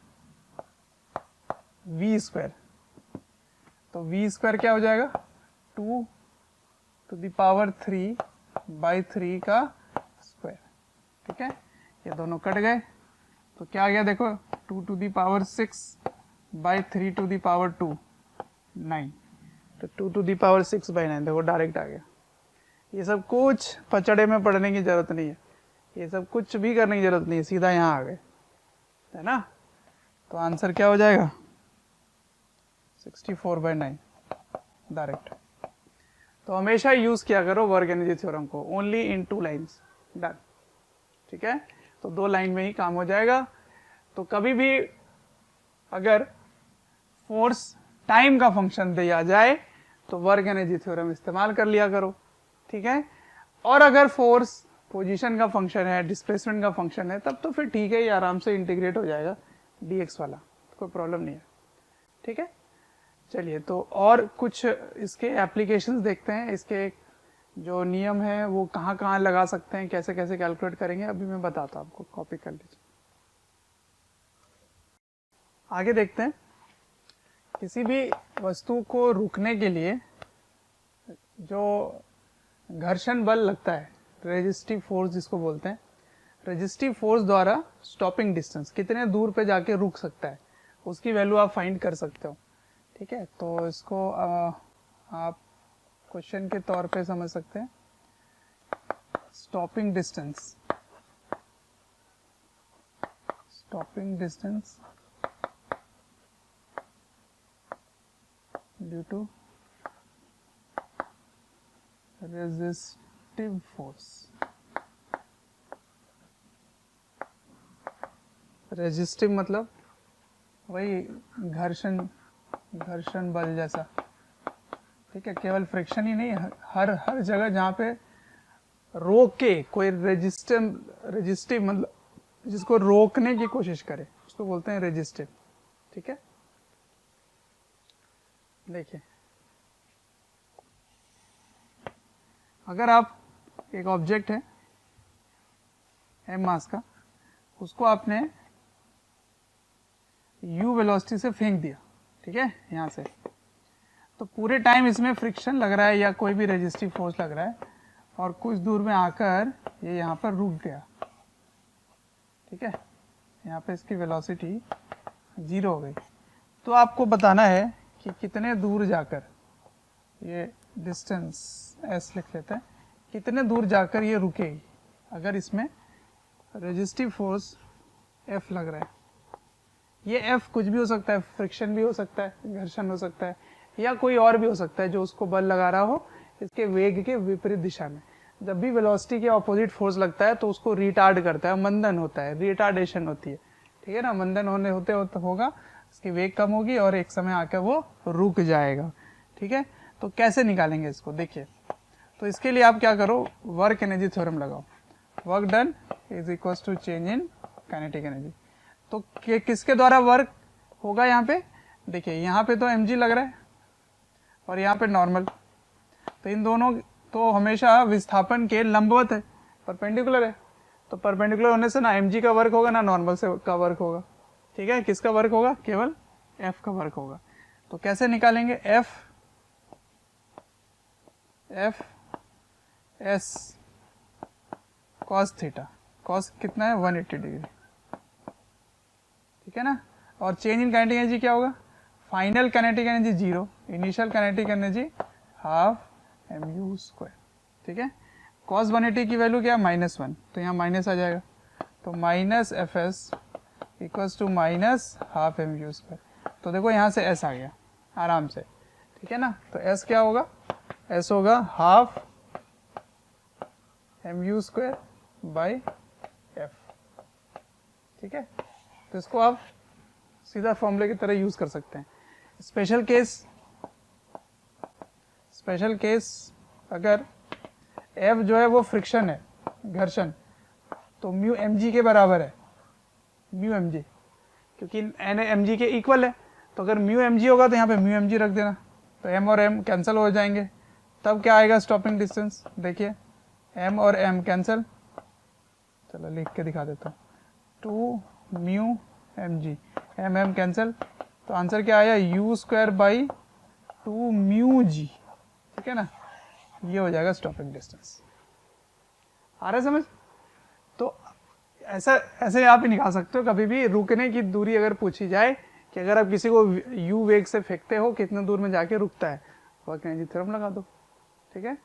v स्क्वायर। तो v स्क्वायर क्या हो जाएगा? 2 टू द पावर 3 बाई 3 का स्क्वायर, ठीक है। ये दोनों कट गए तो क्या आ गया देखो, 2 to the power 6 by 3 to the power 2, 9। तो 2 टू द पावर 6 बाई 9 देखो डायरेक्ट आ गया। ये सब कुछ पचड़े में पढ़ने की जरूरत नहीं है, ये सब कुछ भी करने की जरूरत नहीं है, सीधा यहाँ आ गए, है ना। तो आंसर क्या हो जाएगा? 64 बाई 9 डायरेक्ट। तो हमेशा यूज किया करो वर्क एनर्जी थ्योरम को, ओनली इन 2 लाइन्स, डन, ठीक है। तो 2 लाइन में ही काम हो जाएगा। तो कभी भी अगर फोर्स टाइम का फंक्शन दिया जाए तो वर्क एनर्जी थ्योरम इस्तेमाल कर लिया करो, ठीक है। और अगर फोर्स पोजीशन का फंक्शन है, डिस्प्लेसमेंट का फंक्शन है, तब तो फिर ठीक है, ये आराम से इंटीग्रेट हो जाएगा dx वाला, कोई प्रॉब्लम नहीं है, ठीक है। चलिए तो और कुछ इसके एप्लीकेशंस देखते हैं, इसके जो नियम है वो कहाँ कहाँ लगा सकते हैं, कैसे कैसे कैलकुलेट करेंगे, अभी मैं बताता हूँ आपको, कॉपी कर लीजिए। आगे देखते हैं, किसी भी वस्तु को रोकने के लिए जो घर्षण बल लगता है, रेजिस्टिव फोर्स जिसको बोलते हैं, रेजिस्टिव फोर्स द्वारा स्टॉपिंग डिस्टेंस कितने दूर पे जाके रुक सकता है, उसकी वैल्यू आप फाइंड कर सकते हो, ठीक है। तो इसको आप क्वेश्चन के तौर पे समझ सकते हैं, stopping distance due to resistive force. Resistive मतलब वही घर्षण बल जैसा, ठीक है। केवल फ्रिक्शन ही नहीं, हर जगह जहाँ पे रोक के कोई रेजिस्टिव मतलब जिसको रोकने की कोशिश करे उसको बोलते हैं रेजिस्टिव, ठीक है। देखिए, अगर आप एक ऑब्जेक्ट है m मास का, उसको आपने u वेलोसिटी से फेंक दिया, ठीक है, यहाँ से, तो पूरे टाइम इसमें फ्रिक्शन लग रहा है या कोई भी रेजिस्टिव फोर्स लग रहा है, और कुछ दूर में आकर ये यहाँ पर रुक गया, ठीक है। यहाँ पे इसकी वेलोसिटी 0 हो गई। तो आपको बताना है कि कितने दूर जाकर, ये डिस्टेंस s लिख लेते हैं, कितने दूर जाकर ये रुकेगी अगर इसमें रेजिस्टिव फोर्स F लग रहा है। ये F कुछ भी हो सकता है, फ्रिक्शन भी हो सकता है, घर्षण हो सकता है, या कोई और भी हो सकता है जो उसको बल लगा रहा हो इसके वेग के विपरीत दिशा में। जब भी वेलोसिटी के ऑपोजिट फोर्स लगता है तो उसको रिटार्ड करता है, मंदन होता है, रिटार्डेशन होती है, ठीक है ना। मंदन होने होते होगा, इसकी वेग कम होगी और एक समय आकर वो रुक जाएगा, ठीक है। तो कैसे निकालेंगे इसको, देखिए। तो इसके लिए आप क्या करो, वर्क एनर्जी थ्योरम लगाओ। Work done is equal to change in kinetic energy. तो किसके द्वारा वर्क होगा यहाँ पे, देखिए यहाँ पे तो mg लग रहा है और यहाँ पे नॉर्मल, तो इन दोनों तो हमेशा विस्थापन के लंबवत है, परपेंडिकुलर है। तो परपेंडिकुलर होने से ना mg का वर्क होगा ना नॉर्मल से का वर्क होगा, ठीक है। किसका वर्क होगा, केवल f का वर्क होगा। तो कैसे निकालेंगे, f s cos theta, cos कितना है 180 डिग्री, ठीक है ना। और चेंज इन काइनेटिक एनर्जी क्या होगा, final kinetic energy 0, initial kinetic energy half mu², ठीक है। cos 180 की वैल्यू क्या, -1, तो यहाँ माइनस आ जाएगा, तो minus f s equals to minus half mu²। तो देखो यहाँ से s आ गया आराम से, ठीक है ना। तो s क्या होगा, s होगा हाफ mu² बाई f, ठीक है। तो इसको आप सीधा फॉर्मूले की तरह यूज कर सकते हैं। स्पेशल केस अगर f जो है वो फ्रिक्शन है, घर्षण, तो म्यू mg के बराबर है, म्यू mg, क्योंकि n mg के इक्वल है। तो अगर म्यू mg होगा तो यहाँ पे म्यू mg रख देना, तो m और m कैंसिल हो जाएंगे। तब क्या आएगा स्टॉपिंग डिस्टेंस, देखिए m और m कैंसिल, चलो लिख के दिखा देता हूँ, 2 म्यू mg, m कैंसिल, तो आंसर क्या आया, u² बाई 2 म्यू g, ठीक है ना। ये हो जाएगा स्टॉपिंग डिस्टेंस। आ रहा है समझ। तो ऐसे आप ही निकाल सकते हो। कभी भी रुकने की दूरी अगर पूछी जाए कि अगर आप किसी को u वेग से फेंकते हो कितने दूर में जाके रुकता है, वर्क एनर्जी थ्योरम लगा दो, ठीक है।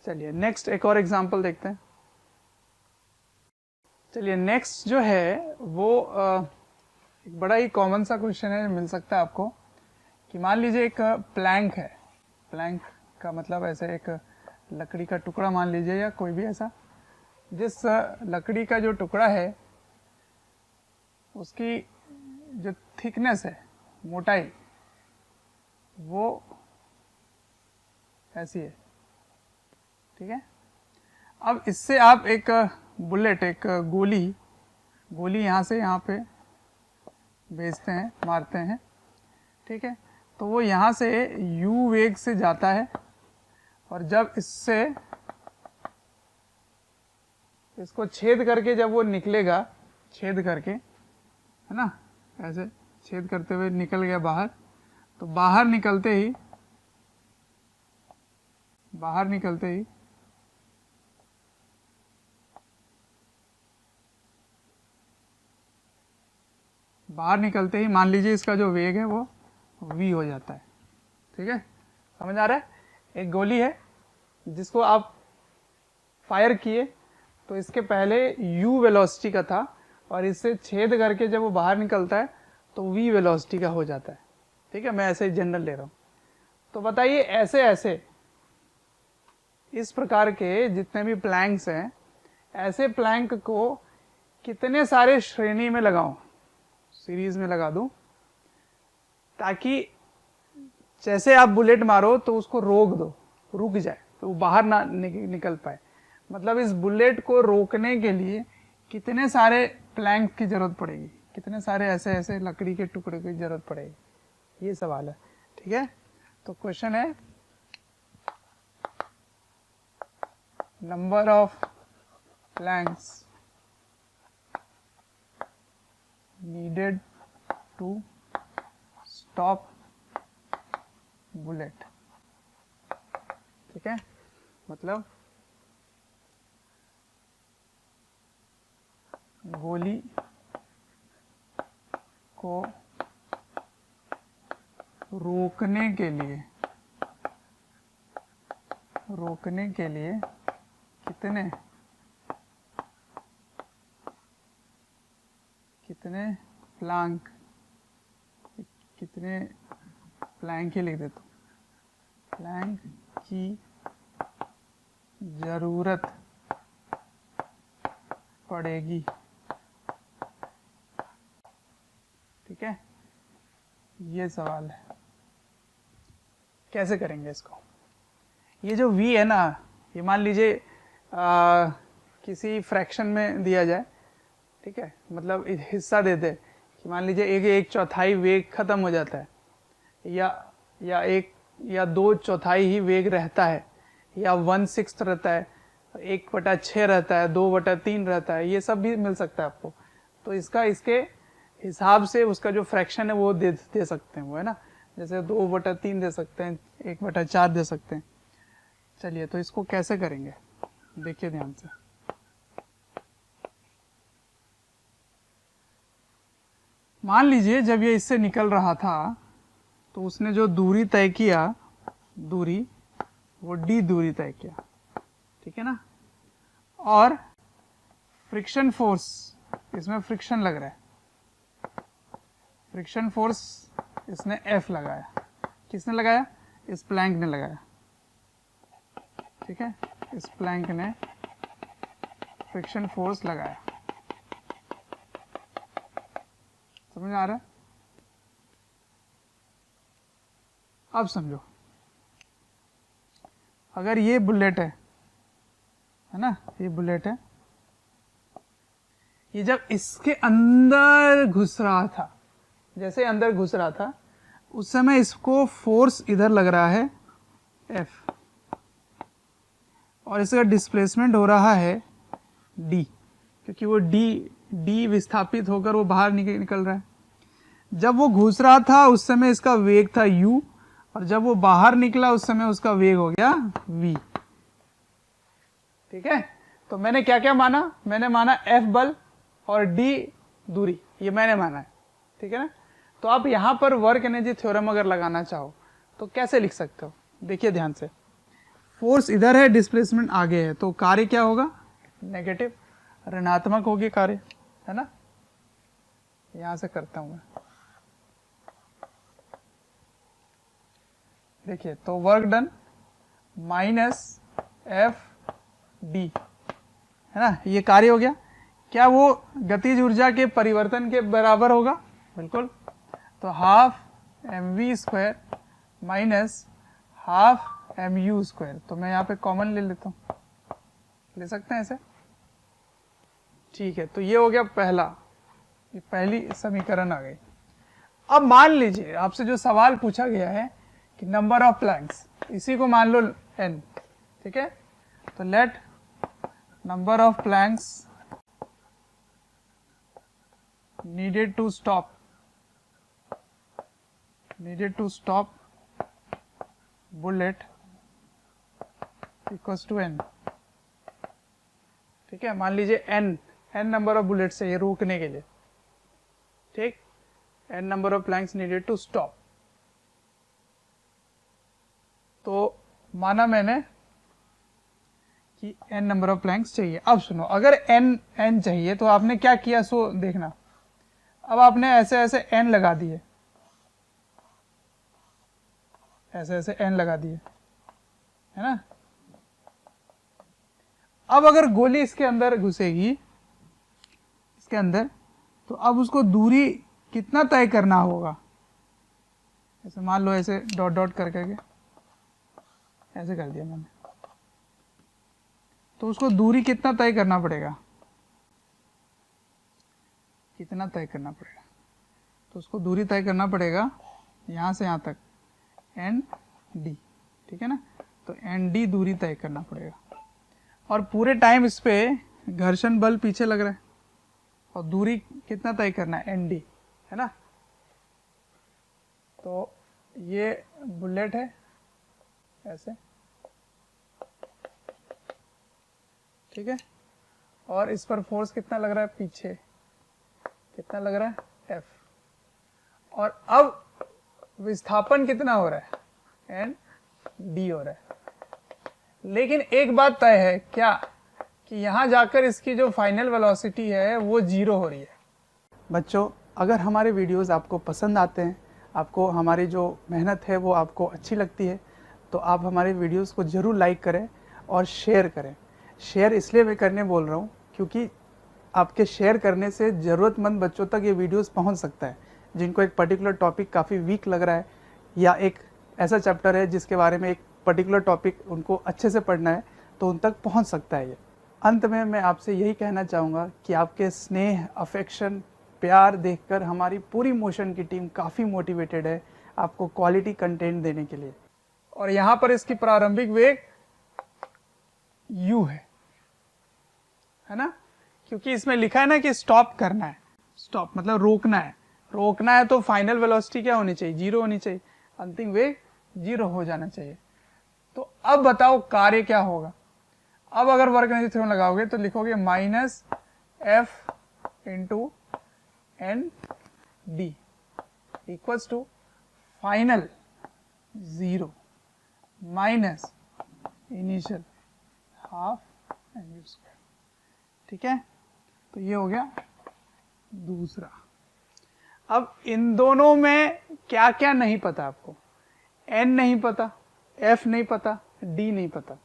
चलिए नेक्स्ट एक और एग्जांपल देखते हैं। चलिए नेक्स्ट जो है वो एक बड़ा ही कॉमन सा क्वेश्चन है, मिल सकता है आपको, कि मान लीजिए एक प्लैंक है। प्लैंक का मतलब ऐसे एक लकड़ी का टुकड़ा मान लीजिए, या कोई भी ऐसा, जिस लकड़ी का जो टुकड़ा है उसकी जो थिकनेस है, मोटाई, वो ऐसी है, ठीक है। अब इससे आप एक बुलेट, एक गोली यहाँ से यहाँ पे भेजते हैं, मारते हैं, ठीक है। तो वो यहाँ से u वेग से जाता है, और जब इसको छेद करके जब वो निकलेगा, छेद करके, है ना, ऐसे छेद करते हुए निकल गया बाहर, तो बाहर निकलते ही मान लीजिए इसका जो वेग है वो v हो जाता है, ठीक है। समझ आ रहा है। एक गोली है जिसको आप फायर किए, तो इसके पहले u वेलोसिटी का था, और इससे छेद करके जब वो बाहर निकलता है तो v वेलोसिटी का हो जाता है, ठीक है। मैं ऐसे ही जनरल ले रहा हूँ। तो बताइए ऐसे इस प्रकार के जितने भी प्लैंक्स हैं, ऐसे प्लैंक को कितने सारे श्रेणी में लगाऊं, सीरीज में लगा दूं, ताकि जैसे आप बुलेट मारो तो उसको रुक जाए, तो वो बाहर ना निकल पाए। मतलब इस बुलेट को रोकने के लिए कितने सारे प्लैंक की जरूरत पड़ेगी, कितने सारे ऐसे लकड़ी के टुकड़े की जरूरत पड़ेगी, ये सवाल है, ठीक है। तो क्वेश्चन है, number of planks needed to stop bullet, ठीक है। मतलब गोली को रोकने के लिए कितने प्लैंक, कितने प्लैंक ही लिख देता हूँ, प्लैंक की जरूरत पड़ेगी। ठीक है, ये सवाल है, कैसे करेंगे इसको। ये जो v है ना, ये मान लीजिए किसी फ्रैक्शन में दिया जाए, ठीक है, मतलब हिस्सा दे दे कि मान लीजिए एक चौथाई वेग खत्म हो जाता है, या एक या 2/4 ही वेग रहता है, या 1/6 रहता है, 1/6 रहता है, 2/3 रहता है, ये सब भी मिल सकता है आपको। तो इसके हिसाब से उसका जो फ्रैक्शन है वो दे सकते हैं, वो है ना, जैसे 2/3 दे सकते हैं, 1/4 दे सकते हैं। चलिए, तो इसको कैसे करेंगे, देखिए ध्यान से। मान लीजिए जब ये इससे निकल रहा था तो उसने जो दूरी तय किया, वो d दूरी तय किया, ठीक है ना, और फ्रिक्शन फोर्स, इसमें फ्रिक्शन लग रहा है, फ्रिक्शन फोर्स इसने F लगाया। किसने लगाया? इस प्लैंक ने लगाया, ठीक है, इस प्लैंक ने फ्रिक्शन फोर्स लगाया। समझ आ रहा है? अब समझो, अगर ये बुलेट है ना, ये बुलेट है, ये जब इसके अंदर घुस रहा था, जैसे अंदर घुस रहा था, उस समय इसको फोर्स इधर लग रहा है F, और इसका डिस्प्लेसमेंट हो रहा है D, क्योंकि वो D विस्थापित होकर वो बाहर निकल रहा है। जब वो घुस रहा था उस समय इसका वेग था U, और जब वो बाहर निकला उस समय उसका वेग हो गया V। ठीक है, तो मैंने क्या क्या माना? मैंने माना F बल और D दूरी, ये मैंने माना है, ठीक है ना। तो आप यहां पर वर्क एनर्जी थ्योरम अगर लगाना चाहो तो कैसे लिख सकते हो? देखिए ध्यान से, फोर्स इधर है, डिस्प्लेसमेंट आगे है, तो कार्य क्या होगा? नेगेटिव, ऋणात्मक होगी कार्य, है ना। यहां से करता हूं मैं, देखिए, तो work done minus F D, है ना, ये कार्य हो गया। क्या वो गतिज ऊर्जा के परिवर्तन के बराबर होगा? बिल्कुल। तो half mv² minus half mu², तो मैं यहाँ पे कॉमन ले लेता हूँ, ले सकते हैं ऐसे, ठीक है। तो ये हो गया पहला, ये पहली समीकरण आ गई। अब मान लीजिए आपसे जो सवाल पूछा गया है कि नंबर ऑफ प्लैंक्स, इसी को मान लो n, ठीक है। तो let number of planks needed to stop bullet equals to n, ठीक है। मान लीजिए n नंबर ऑफ बुलेट से ये रोकने के लिए, ठीक, n number of planks needed to stop. तो माना मैंने कि n नंबर ऑफ प्लैंक्स चाहिए। अब सुनो, अगर n चाहिए तो आपने क्या किया सो देखना। अब आपने ऐसे ऐसे n लगा दिए, ऐसे ऐसे n लगा दिए, है ना। अब अगर गोली इसके अंदर घुसेगी, इसके अंदर, तो अब उसको दूरी कितना तय करना होगा? ऐसे मान लो, ऐसे डॉट डॉट कर करके ऐसे कर दिया मैंने, तो उसको दूरी कितना तय करना पड़ेगा? कितना तय करना पड़ेगा? तो उसको दूरी तय करना पड़ेगा यहाँ से यहाँ तक, ND, ठीक है ना। तो ND दूरी तय करना पड़ेगा, और पूरे टाइम इस पे घर्षण बल पीछे लग रहा है, और दूरी कितना तय करना है? ND, है ना। तो ये बुलेट है ऐसे, ठीक है, और इस पर फोर्स कितना लग रहा है? पीछे कितना लग रहा है? F, और अब विस्थापन कितना हो रहा है? ND हो रहा है। लेकिन एक बात तय है, क्या कि यहाँ जाकर इसकी जो फाइनल वेलोसिटी है वो 0 हो रही है। बच्चों, अगर हमारे वीडियोस आपको पसंद आते हैं, आपको हमारी जो मेहनत है वो आपको अच्छी लगती है, तो आप हमारे वीडियोस को ज़रूर लाइक करें और शेयर करें। शेयर इसलिए मैं करने बोल रहा हूँ क्योंकि आपके शेयर करने से ज़रूरतमंद बच्चों तक ये वीडियोस पहुँच सकता है, जिनको एक पर्टिकुलर टॉपिक काफ़ी वीक लग रहा है या एक ऐसा चैप्टर है जिसके बारे में एक पर्टिकुलर टॉपिक उनको अच्छे से पढ़ना है, तो उन तक पहुँच सकता है ये। अंत में मैं आपसे यही कहना चाहूँगा कि आपके स्नेह, अफेक्शन, प्यार देखकर हमारी पूरी मोशन की टीम काफ़ी मोटिवेटेड है आपको क्वालिटी कंटेंट देने के लिए। और यहाँ पर इसकी प्रारंभिक वेग u है ना, क्योंकि इसमें लिखा है ना कि स्टॉप करना है। स्टॉप मतलब रोकना है। रोकना है तो फाइनल वेलोसिटी क्या होनी चाहिए? 0 होनी चाहिए। अंतिम वेग 0 हो जाना चाहिए। तो अब बताओ कार्य क्या होगा? अब अगर वर्क एनर्जी थ्योरम लगाओगे तो लिखोगे minus f into n d equals to final 0 minus initial half n u square. ठीक है, तो ये हो गया दूसरा। अब इन दोनों में क्या क्या नहीं पता आपको? n नहीं पता, f नहीं पता, d नहीं पता।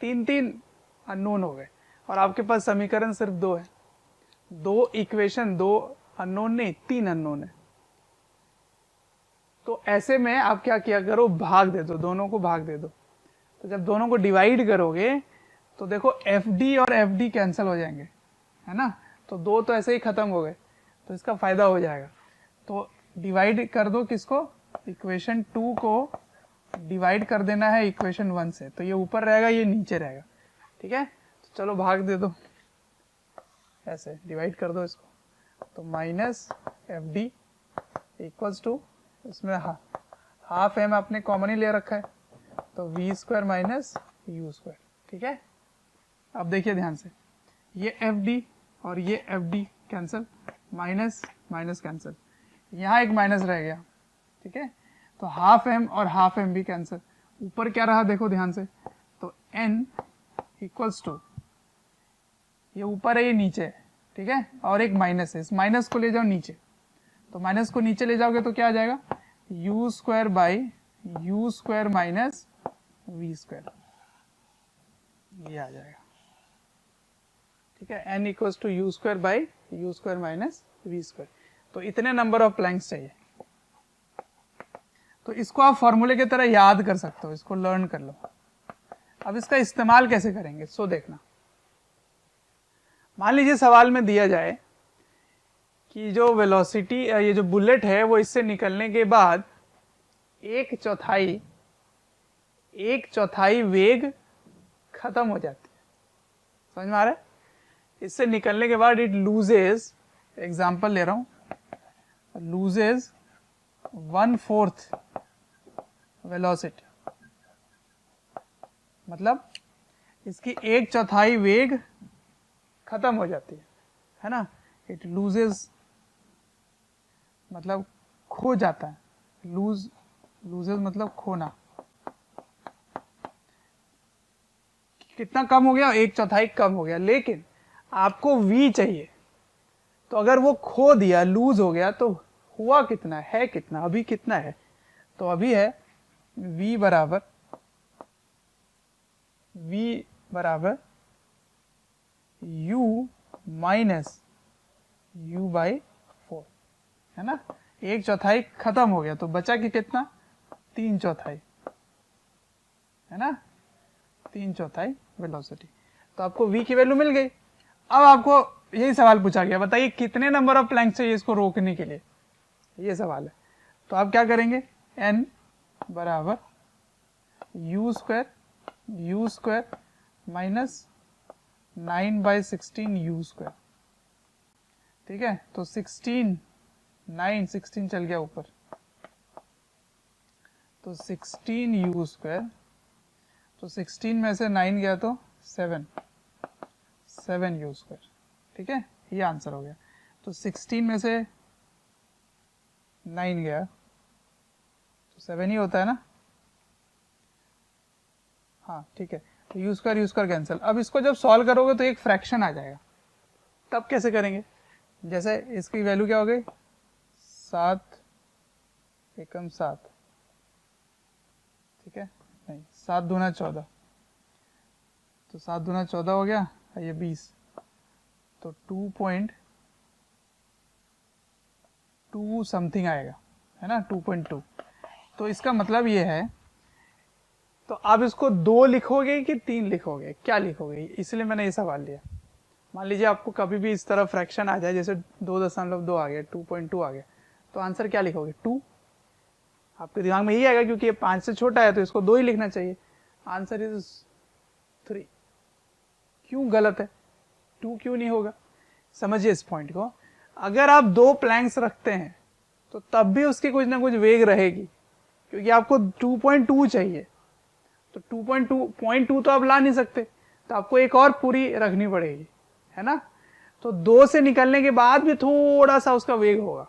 तीन अननोन हो गए और आपके पास समीकरण सिर्फ 2 है। 2 इक्वेशन, 2 अननोन नहीं, 3 अननोन है। तो ऐसे में आप क्या किया करो, भाग दे दो, दोनों को भाग दे दो। तो जब दोनों को डिवाइड करोगे तो देखो FD और FD कैंसिल हो जाएंगे, है ना। तो 2 तो ऐसे ही खत्म हो गए, तो इसका फायदा हो जाएगा। तो डिवाइड कर दो किसको? इक्वेशन 2 को डिवाइड कर देना है इक्वेशन 1 से, तो ये ऊपर रहेगा, ये नीचे रहेगा। ठीक है, तो चलो भाग दे दो, ऐसे डिवाइड कर दो इसको। तो माइनस FD इक्वल्स टू, इसमें हाफ m आपने कॉमन ही ले रखा है, तो v square minus u square. ठीक है, अब देखिए ध्यान से, ये FD और ये FD cancel, minus minus cancel, यहाँ एक माइनस रह गया। ठीक है, तो हाफ m और हाफ m भी कैंसिल। ऊपर क्या रहा देखो ध्यान से, तो n इक्वल्स टू, ये ऊपर है ये नीचे है। ठीक है, और एक माइनस है, इस माइनस को ले जाओ नीचे, तो माइनस को नीचे ले जाओगे तो क्या आ जाएगा? u square by u square minus v square, ये आ जाएगा। ठीक है, n equals to u square by u square minus v square. तो इतने नंबर ऑफ प्लैंक्स चाहिए। तो इसको आप फॉर्मूले की तरह याद कर सकते हो, इसको लर्न कर लो। अब इसका इस्तेमाल कैसे करेंगे सो देखना। मान लीजिए सवाल में दिया जाए कि जो वेलोसिटी, ये जो बुलेट है वो इससे निकलने के बाद एक चौथाई वेग खत्म हो जाती है। समझ में आ रहा है? इससे निकलने के बाद इट लूजेज, एग्जाम्पल ले रहा हूं, लूजेज 1/4 वेलोसिटी, मतलब इसकी एक चौथाई वेग खत्म हो जाती है ना। इट लूजेज मतलब खो जाता है, लूजेज मतलब खोना। कितना कम हो गया? एक चौथाई कम हो गया। लेकिन आपको v चाहिए, तो अगर वो खो दिया, लूज हो गया, तो हुआ कितना है? कितना अभी कितना है? तो अभी है v बराबर u माइनस u बाई 4, है ना। एक चौथाई खत्म हो गया, तो बचा कि कितना? 3/4, है ना, 3/4 वेलोसिटी। तो आपको v की वैल्यू मिल गई। अब आपको यही सवाल पूछा गया, बताइए कितने नंबर ऑफ प्लैंक्स चाहिए इसको रोकने के लिए, ये सवाल है। तो आप क्या करेंगे? n बराबर u square minus 9/16 u square. ठीक है, तो 16 चल गया ऊपर, तो 16 u स्क्वायर, तो 16 में से 9 गया तो 7 u स्क्वायर। ठीक है, ये आंसर हो गया। तो 16 में से 9 गया तो 7 ही होता है ना। हाँ ठीक है, तो यू स्क्वायर कैंसिल। अब इसको जब सॉल्व करोगे तो एक फ्रैक्शन आ जाएगा, तब कैसे करेंगे? जैसे इसकी वैल्यू क्या हो गई, 7 एकम 7, ठीक है, नहीं 7 दूना 14, तो 7 दूना 14 हो गया, ये 20, तो 2.2 समथिंग आएगा, है ना, 2.2। तो इसका मतलब ये है, तो आप इसको 2 लिखोगे कि 3 लिखोगे, क्या लिखोगे, इसलिए मैंने ये सवाल लिया। मान लीजिए आपको कभी भी इस तरह फ्रैक्शन आ जाए, जैसे 2.2 आ गया, 2.2 आ गया, तो आंसर क्या लिखोगे, 2। आपके दिमाग में यही आएगा, क्योंकि ये 5 से छोटा है तो इसको 2 ही लिखना चाहिए। Answer is 3। क्यों गलत है, 2 क्यों नहीं होगा? समझिए इस पॉइंट को। अगर आप 2 प्लैंक्स रखते हैं तो तब भी उसकी कुछ ना कुछ वेग रहेगी, क्योंकि आपको 2.2 चाहिए, तो 2.2 तो आप ला नहीं सकते, तो आपको एक और पूरी रखनी पड़ेगी, है ना। तो 2 से निकलने के बाद भी थोड़ा सा उसका वेग होगा,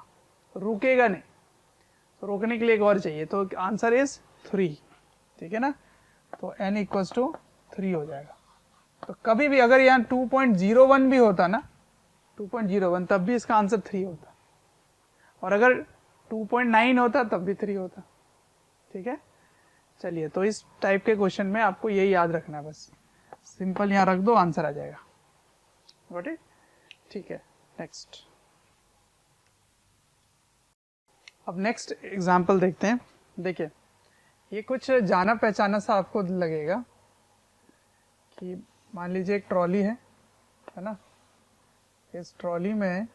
रुकेगा नहीं, तो रोकने के लिए एक और चाहिए, तो आंसर इज 3, ठीक है ना। तो n इक्वल्स टू 3 हो जाएगा। तो कभी भी अगर यहाँ 2.01 भी होता ना, 2.01, तब भी इसका आंसर 3 होता, और अगर 2.9 होता तब भी 3 होता, ठीक है। चलिए, तो इस टाइप के क्वेश्चन में आपको यही याद रखना है, बस सिंपल यहाँ रख दो, आंसर आ जाएगा। Got it? ठीक है, नेक्स्ट। अब नेक्स्ट एग्जाम्पल देखते हैं। देखिए, ये कुछ जाना पहचाना सा आपको लगेगा कि मान लीजिए एक ट्रॉली है ना, इस ट्रॉली में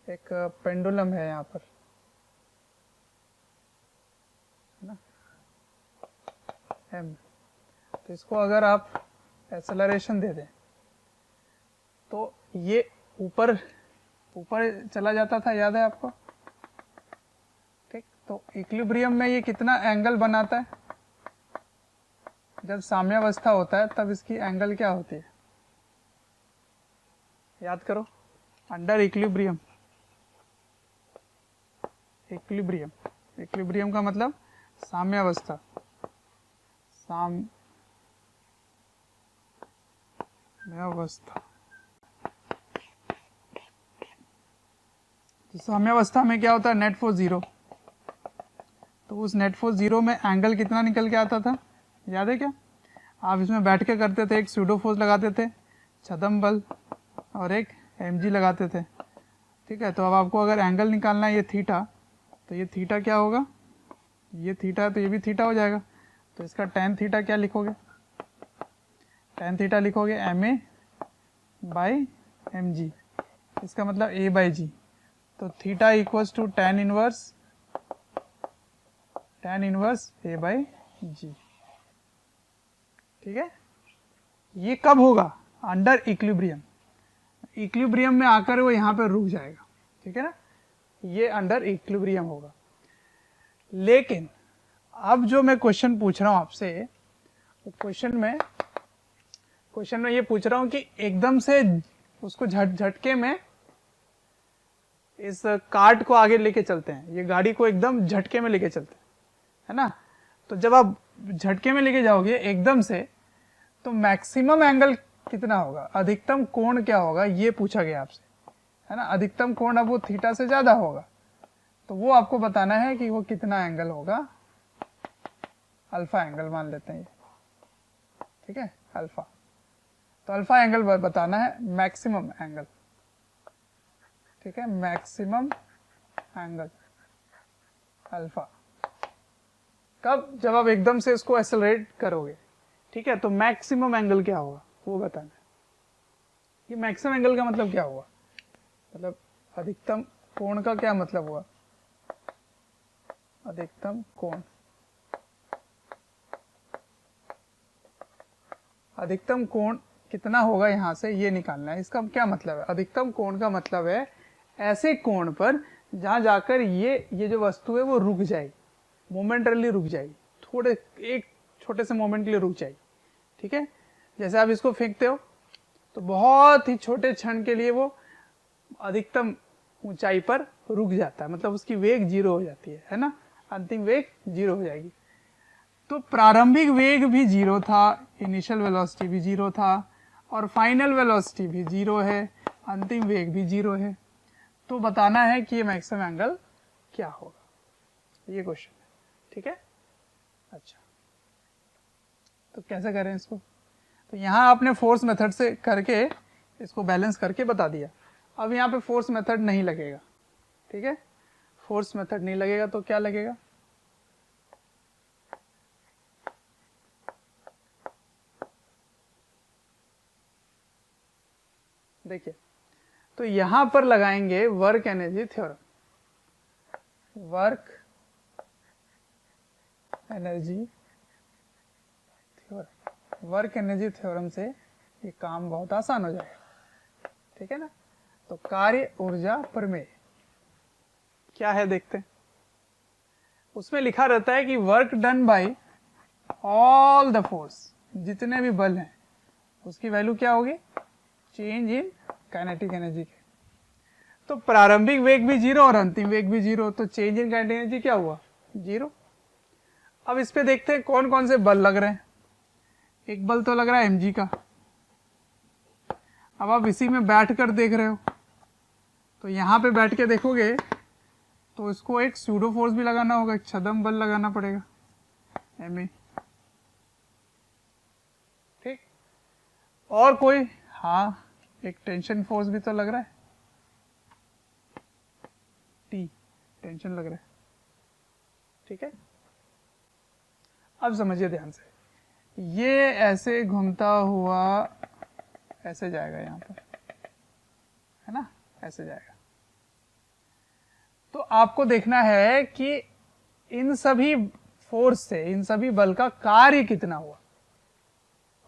एक पेंडुलम है यहाँ पर, है ना, m। तो इसको अगर आप एक्सेलरेशन दे दें तो ये ऊपर ऊपर चला जाता था, याद है आपको, ठीक। तो इक्विलिब्रियम में ये कितना एंगल बनाता है? जब साम्यावस्था होता है तब इसकी एंगल क्या होती है, याद करो। अंडर इक्विलिब्रियम, इक्विलिब्रियम का मतलब साम्यावस्था, साम्यावस्था। तो साम्यावस्था में क्या होता है, नेट फोर्स 0। तो उस नेट फोर्स 0 में एंगल कितना निकल के आता था, याद है क्या? आप इसमें बैठ के करते थे, एक स्यूडो फोर्स लगाते थे, छदम बल, और एक mg लगाते थे, ठीक है। तो अब आपको अगर एंगल निकालना है, ये थीटा, तो ये थीटा क्या होगा, ये थीटा है तो ये भी थीटा हो जाएगा। तो इसका tan थीटा क्या लिखोगे, tan थीटा लिखोगे ma/mg, इसका मतलब a/g। तो theta equals to tan inverse a/g, ठीक है। ये कब होगा, अंडर इक्विलिब्रियम। इक्विलिब्रियम में आकर वो यहाँ पे रुक जाएगा, ठीक है ना, ये अंडर इक्विलिब्रियम होगा। लेकिन अब जो मैं क्वेश्चन पूछ रहा हूँ आपसे, वो क्वेश्चन में ये पूछ रहा हूँ कि एकदम से उसको झटके में इस कार्ट को आगे लेके चलते हैं, ये गाड़ी को एकदम झटके में लेके चलते हैं, है ना। तो जब आप झटके में लेके जाओगे एकदम से, तो मैक्सिमम एंगल कितना होगा, अधिकतम कोण क्या होगा, ये पूछा गया आपसे, है ना। अधिकतम कोण अब वो थीटा से ज्यादा होगा, तो वो आपको बताना है कि वो कितना एंगल होगा, अल्फा एंगल मान लेते हैं, ठीक है, अल्फा। तो अल्फा एंगल बताना है, मैक्सिमम एंगल, ठीक है, मैक्सिमम एंगल अल्फा। कब, जब आप एकदम से इसको एक्सेलरेट करोगे, ठीक है। तो मैक्सिमम एंगल क्या होगा वो बताना है। ये मैक्सिमम एंगल का मतलब क्या हुआ, मतलब अधिकतम कोण का क्या मतलब हुआ, अधिकतम कोण, अधिकतम कोण कितना होगा यहाँ से, ये निकालना है। इसका क्या मतलब है, अधिकतम कोण का मतलब है ऐसे कोण पर जहां जाकर ये जो वस्तु है वो रुक जाएगी, मोमेंटरली रुक जाएगी, थोड़े एक छोटे से मोमेंट के लिए रुक जाएगी, ठीक है। जैसे आप इसको फेंकते हो तो बहुत ही छोटे क्षण के लिए वो अधिकतम ऊंचाई पर रुक जाता है, मतलब उसकी वेग 0 हो जाती है ना, अंतिम वेग 0 हो जाएगी। तो प्रारंभिक वेग भी जीरो था, इनिशियल वेलोसिटी भी जीरो था, और फाइनल वेलोसिटी भी जीरो है, अंतिम वेग भी जीरो है। तो बताना है कि ये मैक्सिमम एंगल क्या होगा, ये क्वेश्चन है। ठीक है, अच्छा तो कैसे करें इसको? तो यहाँ आपने फोर्स मेथड से करके इसको बैलेंस करके बता दिया। अब यहाँ पे फोर्स मेथड नहीं लगेगा, ठीक है, फोर्स मेथड नहीं लगेगा तो क्या लगेगा? देखिए, तो यहां पर लगाएंगे work energy theorem. Work energy theorem, work energy theorem से ये काम बहुत आसान हो जाएगा। ठीक है ना? तो कार्य ऊर्जा प्रमेय क्या है देखते हैं। उसमें लिखा रहता है कि work done bye all the force, जितने भी बल हैं उसकी वैल्यू क्या होगी? चेंज इन काइनेटिक एनर्जी के। तो प्रारंभिक वेग भी जीरो और अंतिम वेग भी जीरो, तो चेंज इन काइनेटिक एनर्जी क्या हुआ? जीरो। अब इस पे देखते हैं कौन कौन से बल लग रहे हैं। एक बल तो लग रहा है mg का। अब आप इसी में बैठ कर देख रहे हो, तो यहां पे बैठ के देखोगे तो इसको एक स्यूडो फोर्स भी लगाना होगा, एक छदम बल लगाना पड़ेगा ma। ठीक, और कोई? हाँ, एक टेंशन फोर्स भी तो लग रहा है, टी टेंशन लग रहा है। ठीक है, अब समझिए ध्यान से, ये ऐसे घूमता हुआ ऐसे जाएगा यहां पर, है ना, ऐसे जाएगा। तो आपको देखना है कि इन सभी फोर्स से, इन सभी बल का कार्य कितना हुआ,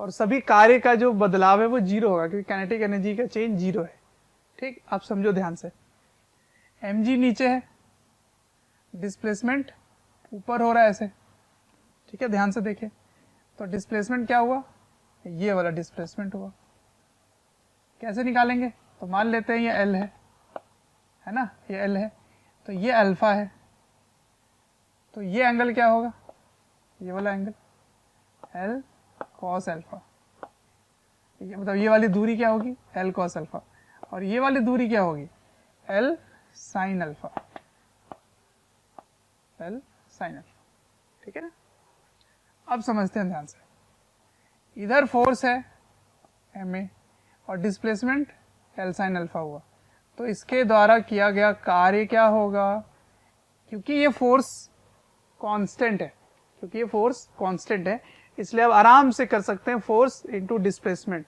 और सभी कार्य का जो बदलाव है वो जीरो होगा, क्योंकि काइनेटिक एनर्जी का चेंज जीरो है। ठीक, आप समझो ध्यान से, mg नीचे है, डिस्प्लेसमेंट ऊपर हो रहा है ऐसे। ठीक है, ध्यान से देखिए, तो डिस्प्लेसमेंट क्या हुआ? ये वाला डिस्प्लेसमेंट हुआ। कैसे निकालेंगे? तो मान लेते हैं ये L है ना, ये L है, तो ये अल्फा है, तो ये एंगल क्या होगा? ये वाला एंगल L cos अल्फा। ये मतलब ये वाली दूरी क्या होगी? L cos अल्फा, और ये वाली दूरी क्या होगी? L sin alpha, L sin alpha. ठीक है ना? अब समझते हैं ध्यान से, इधर फोर्स है ma और डिस्प्लेसमेंट L sin अल्फा हुआ, तो इसके द्वारा किया गया कार्य क्या होगा? क्योंकि ये फोर्स कांस्टेंट है, क्योंकि ये फोर्स कांस्टेंट है, इसलिए आप आराम से कर सकते हैं force into displacement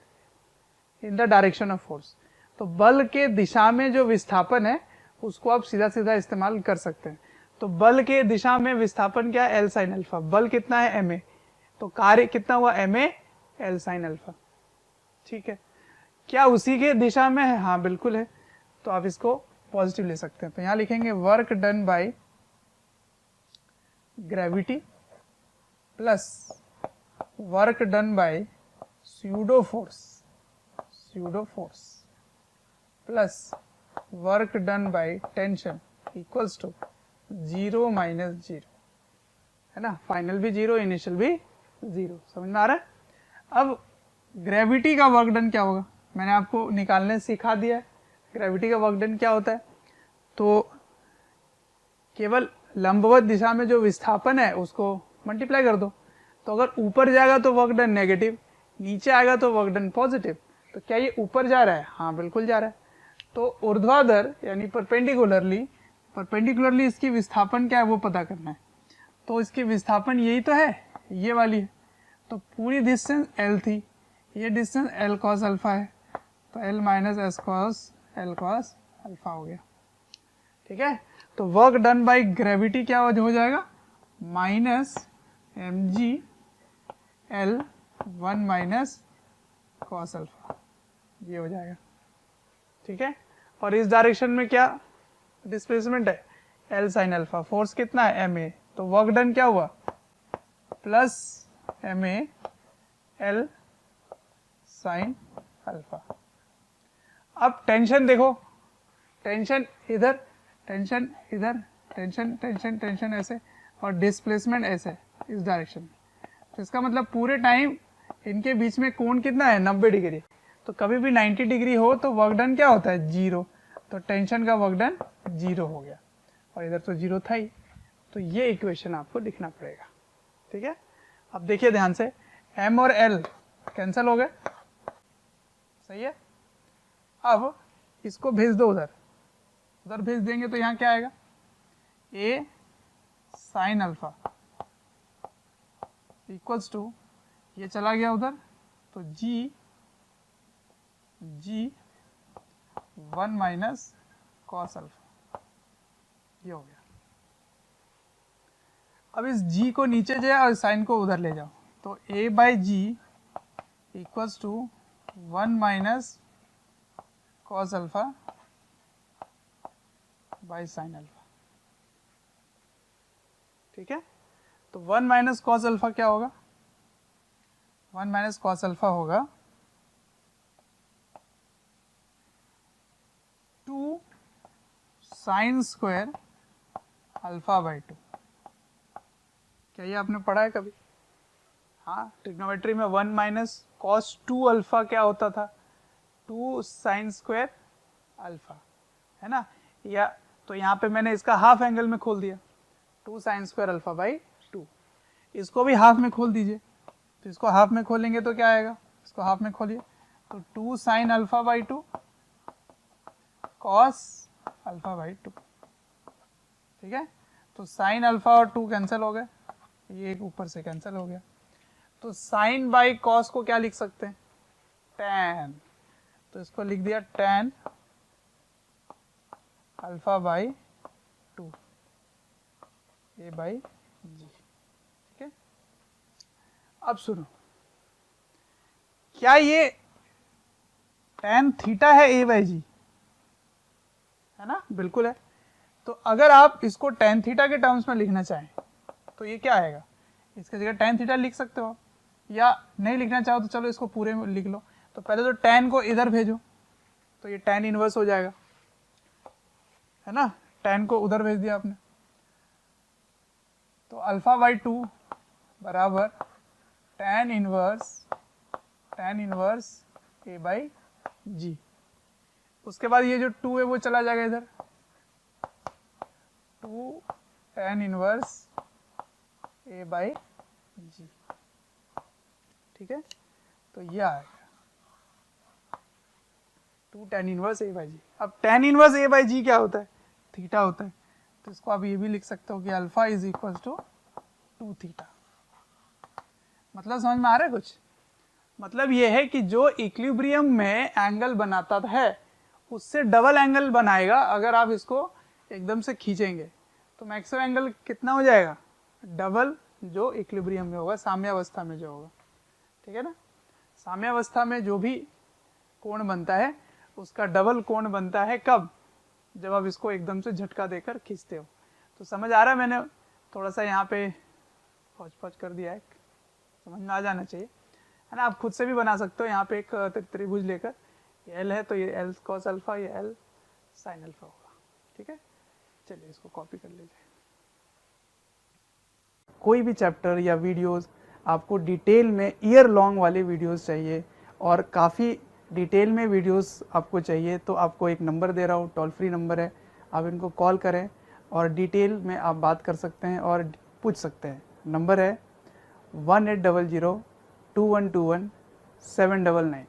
in the direction of force. तो बल के दिशा में जो विस्थापन है उसको आप सीधा सीधा इस्तेमाल कर सकते हैं। तो बल के दिशा में विस्थापन क्या है? L sin alpha. बल कितना है? ma। तो कार्य कितना हुआ? ma L sin alpha. ठीक है, क्या उसी के दिशा में है? हाँ बिल्कुल है, तो आप इसको पॉजिटिव ले सकते हैं। तो यहां लिखेंगे work done by gravity plus work done by pseudo force plus work done by tension equals to 0 minus 0, है ना, फाइनल भी 0, इनिशियल भी 0। समझ में आ रहा है? अब ग्रेविटी का वर्क डन क्या होगा? मैंने आपको निकालने सिखा दिया है। ग्रेविटी का वर्क डन क्या होता है? तो केवल लंबवत दिशा में जो विस्थापन है उसको मल्टीप्लाई कर दो। तो अगर ऊपर जाएगा तो वर्क डन नेगेटिव, नीचे आएगा तो वर्क डन पॉजिटिव। तो क्या ये ऊपर जा रहा है? हाँ बिल्कुल जा रहा है। तो ऊर्ध्वाधर यानी परपेंडिकुलरली इसकी विस्थापन क्या है वो पता करना है। तो इसकी विस्थापन यही तो है, ये वाली है। तो पूरी डिस्टेंस L थी, ये डिस्टेंस L cos अल्फा है, तो L minus S cos L cos alpha हो गया। ठीक है, तो वर्क डन बाय ग्रेविटी क्या हो जाएगा? Minus mg L 1 minus cos alpha, ये हो जाएगा। ठीक है, और इस डायरेक्शन में क्या डिस्प्लेसमेंट है? L sin alpha. फोर्स कितना है? ma। तो वर्क डन क्या हुआ? Plus ma L sin alpha. अब टेंशन देखो, टेंशन इधर, टेंशन इधर, टेंशन टेंशन टेंशन ऐसे, और डिस्प्लेसमेंट ऐसे इस डायरेक्शन में। तो इसका मतलब पूरे टाइम इनके बीच में कोण कितना है 90 डिग्री। तो कभी भी 90 डिग्री हो तो वर्क डन क्या होता है 0, तो टेंशन का वर्क डन 0 हो गया और इधर तो 0 था ही। तो ये इक्वेशन आपको लिखना पड़ेगा, ठीक है। अब देखिए ध्यान से, m और l कैंसिल हो गए, सही है। अब इसको भेज दो उधर, उधर भेज देंगे तो यहाँ क्या आएगा a sine alpha equals to, ये चला गया उधर तो g 1 माइनस कॉस अल्फा, ये हो गया। अब इस g को नीचे जाए और साइन को उधर ले जाओ, तो a by g equals to 1 minus cos alpha by sine alpha, ठीक है। तो 1 माइनस कॉस अल्फा क्या होगा, 1 माइनस कॉस अल्फा होगा 2 साइन स्क्वायर अल्फा बाई 2। क्या ये आपने पढ़ा है कभी? हाँ, ट्रिग्नोमेट्री में 1 माइनस कॉस 2 अल्फा क्या होता था 2 साइन स्क्वायर अल्फा, है ना। या तो यहाँ पे मैंने इसका हाफ एंगल में खोल दिया 2 साइन स्क्वायर अल्फा बाई 2, इसको भी हाफ में खोल दीजिए, तो इसको हाफ में खोलेंगे तो क्या आएगा, इसको हाफ में खोलिए तो 2 sine alpha by 2 cos alpha by 2, ठीक है। तो साइन अल्फा और 2 कैंसिल हो गए, ये एक ऊपर से कैंसिल हो गया। तो साइन बाई कॉस को क्या लिख सकते हैं tan, तो इसको लिख दिया tan alpha by 2 a by g, ठीक है। अब सुनो, क्या ये tan थीटा है a बाई जी, है ना, बिल्कुल है। तो अगर आप इसको tan थीटा के टर्म्स में लिखना चाहें तो ये क्या आएगा, इसकी जगह tan थीटा लिख सकते हो आप, या नहीं लिखना चाहो तो चलो इसको पूरे में लिख लो। तो पहले तो tan को इधर भेजो तो ये tan इनवर्स हो जाएगा, है ना, tan को उधर भेज दिया आपने, तो अल्फा बाई 2 बराबर tan इनवर्स a बाई जी। उसके बाद ये जो 2 है वो चला जाएगा इधर, 2 tan inverse a by g, ठीक है। तो ये आएगा 2 tan इनवर्स a बाई जी। अब tan इनवर्स a बाई जी क्या होता है, थीटा होता है, तो इसको आप ये भी लिख सकते हो कि alpha is equal to 2 theta. मतलब समझ में आ रहा है कुछ? मतलब ये है कि जो इक्विलिब्रियम में एंगल बनाता है उससे डबल एंगल बनाएगा अगर आप इसको एकदम से खींचेंगे, तो मैक्सिमम एंगल कितना हो जाएगा, डबल जो इक्विलिब्रियम में होगा, साम्यावस्था में जो होगा, ठीक है ना। साम्यावस्था में जो भी कोण बनता है उसका डबल कोण बनता है कब, जब आप इसको एकदम से झटका देकर खींचते हो। तो समझ आ रहा है, मैंने थोड़ा सा यहाँ पे फौज कर दिया है, समझ में आ जाना चाहिए, है ना। आप खुद से भी बना सकते हो, यहाँ पे एक त्रिभुज लेकर, ये एल है तो ये एल कॉस अल्फा, ये एल साइन अल्फा होगा, ठीक है। चलिए इसको कॉपी कर लीजिए। कोई भी चैप्टर या वीडियोस आपको डिटेल में ईयर लॉन्ग वाले वीडियोस चाहिए और काफ़ी डिटेल में वीडियोस आपको चाहिए, तो आपको एक नंबर दे रहा हूँ, टोल फ्री नंबर है, आप इनको कॉल करें और डिटेल में आप बात कर सकते हैं और पूछ सकते हैं। नंबर है 1800 2121 799।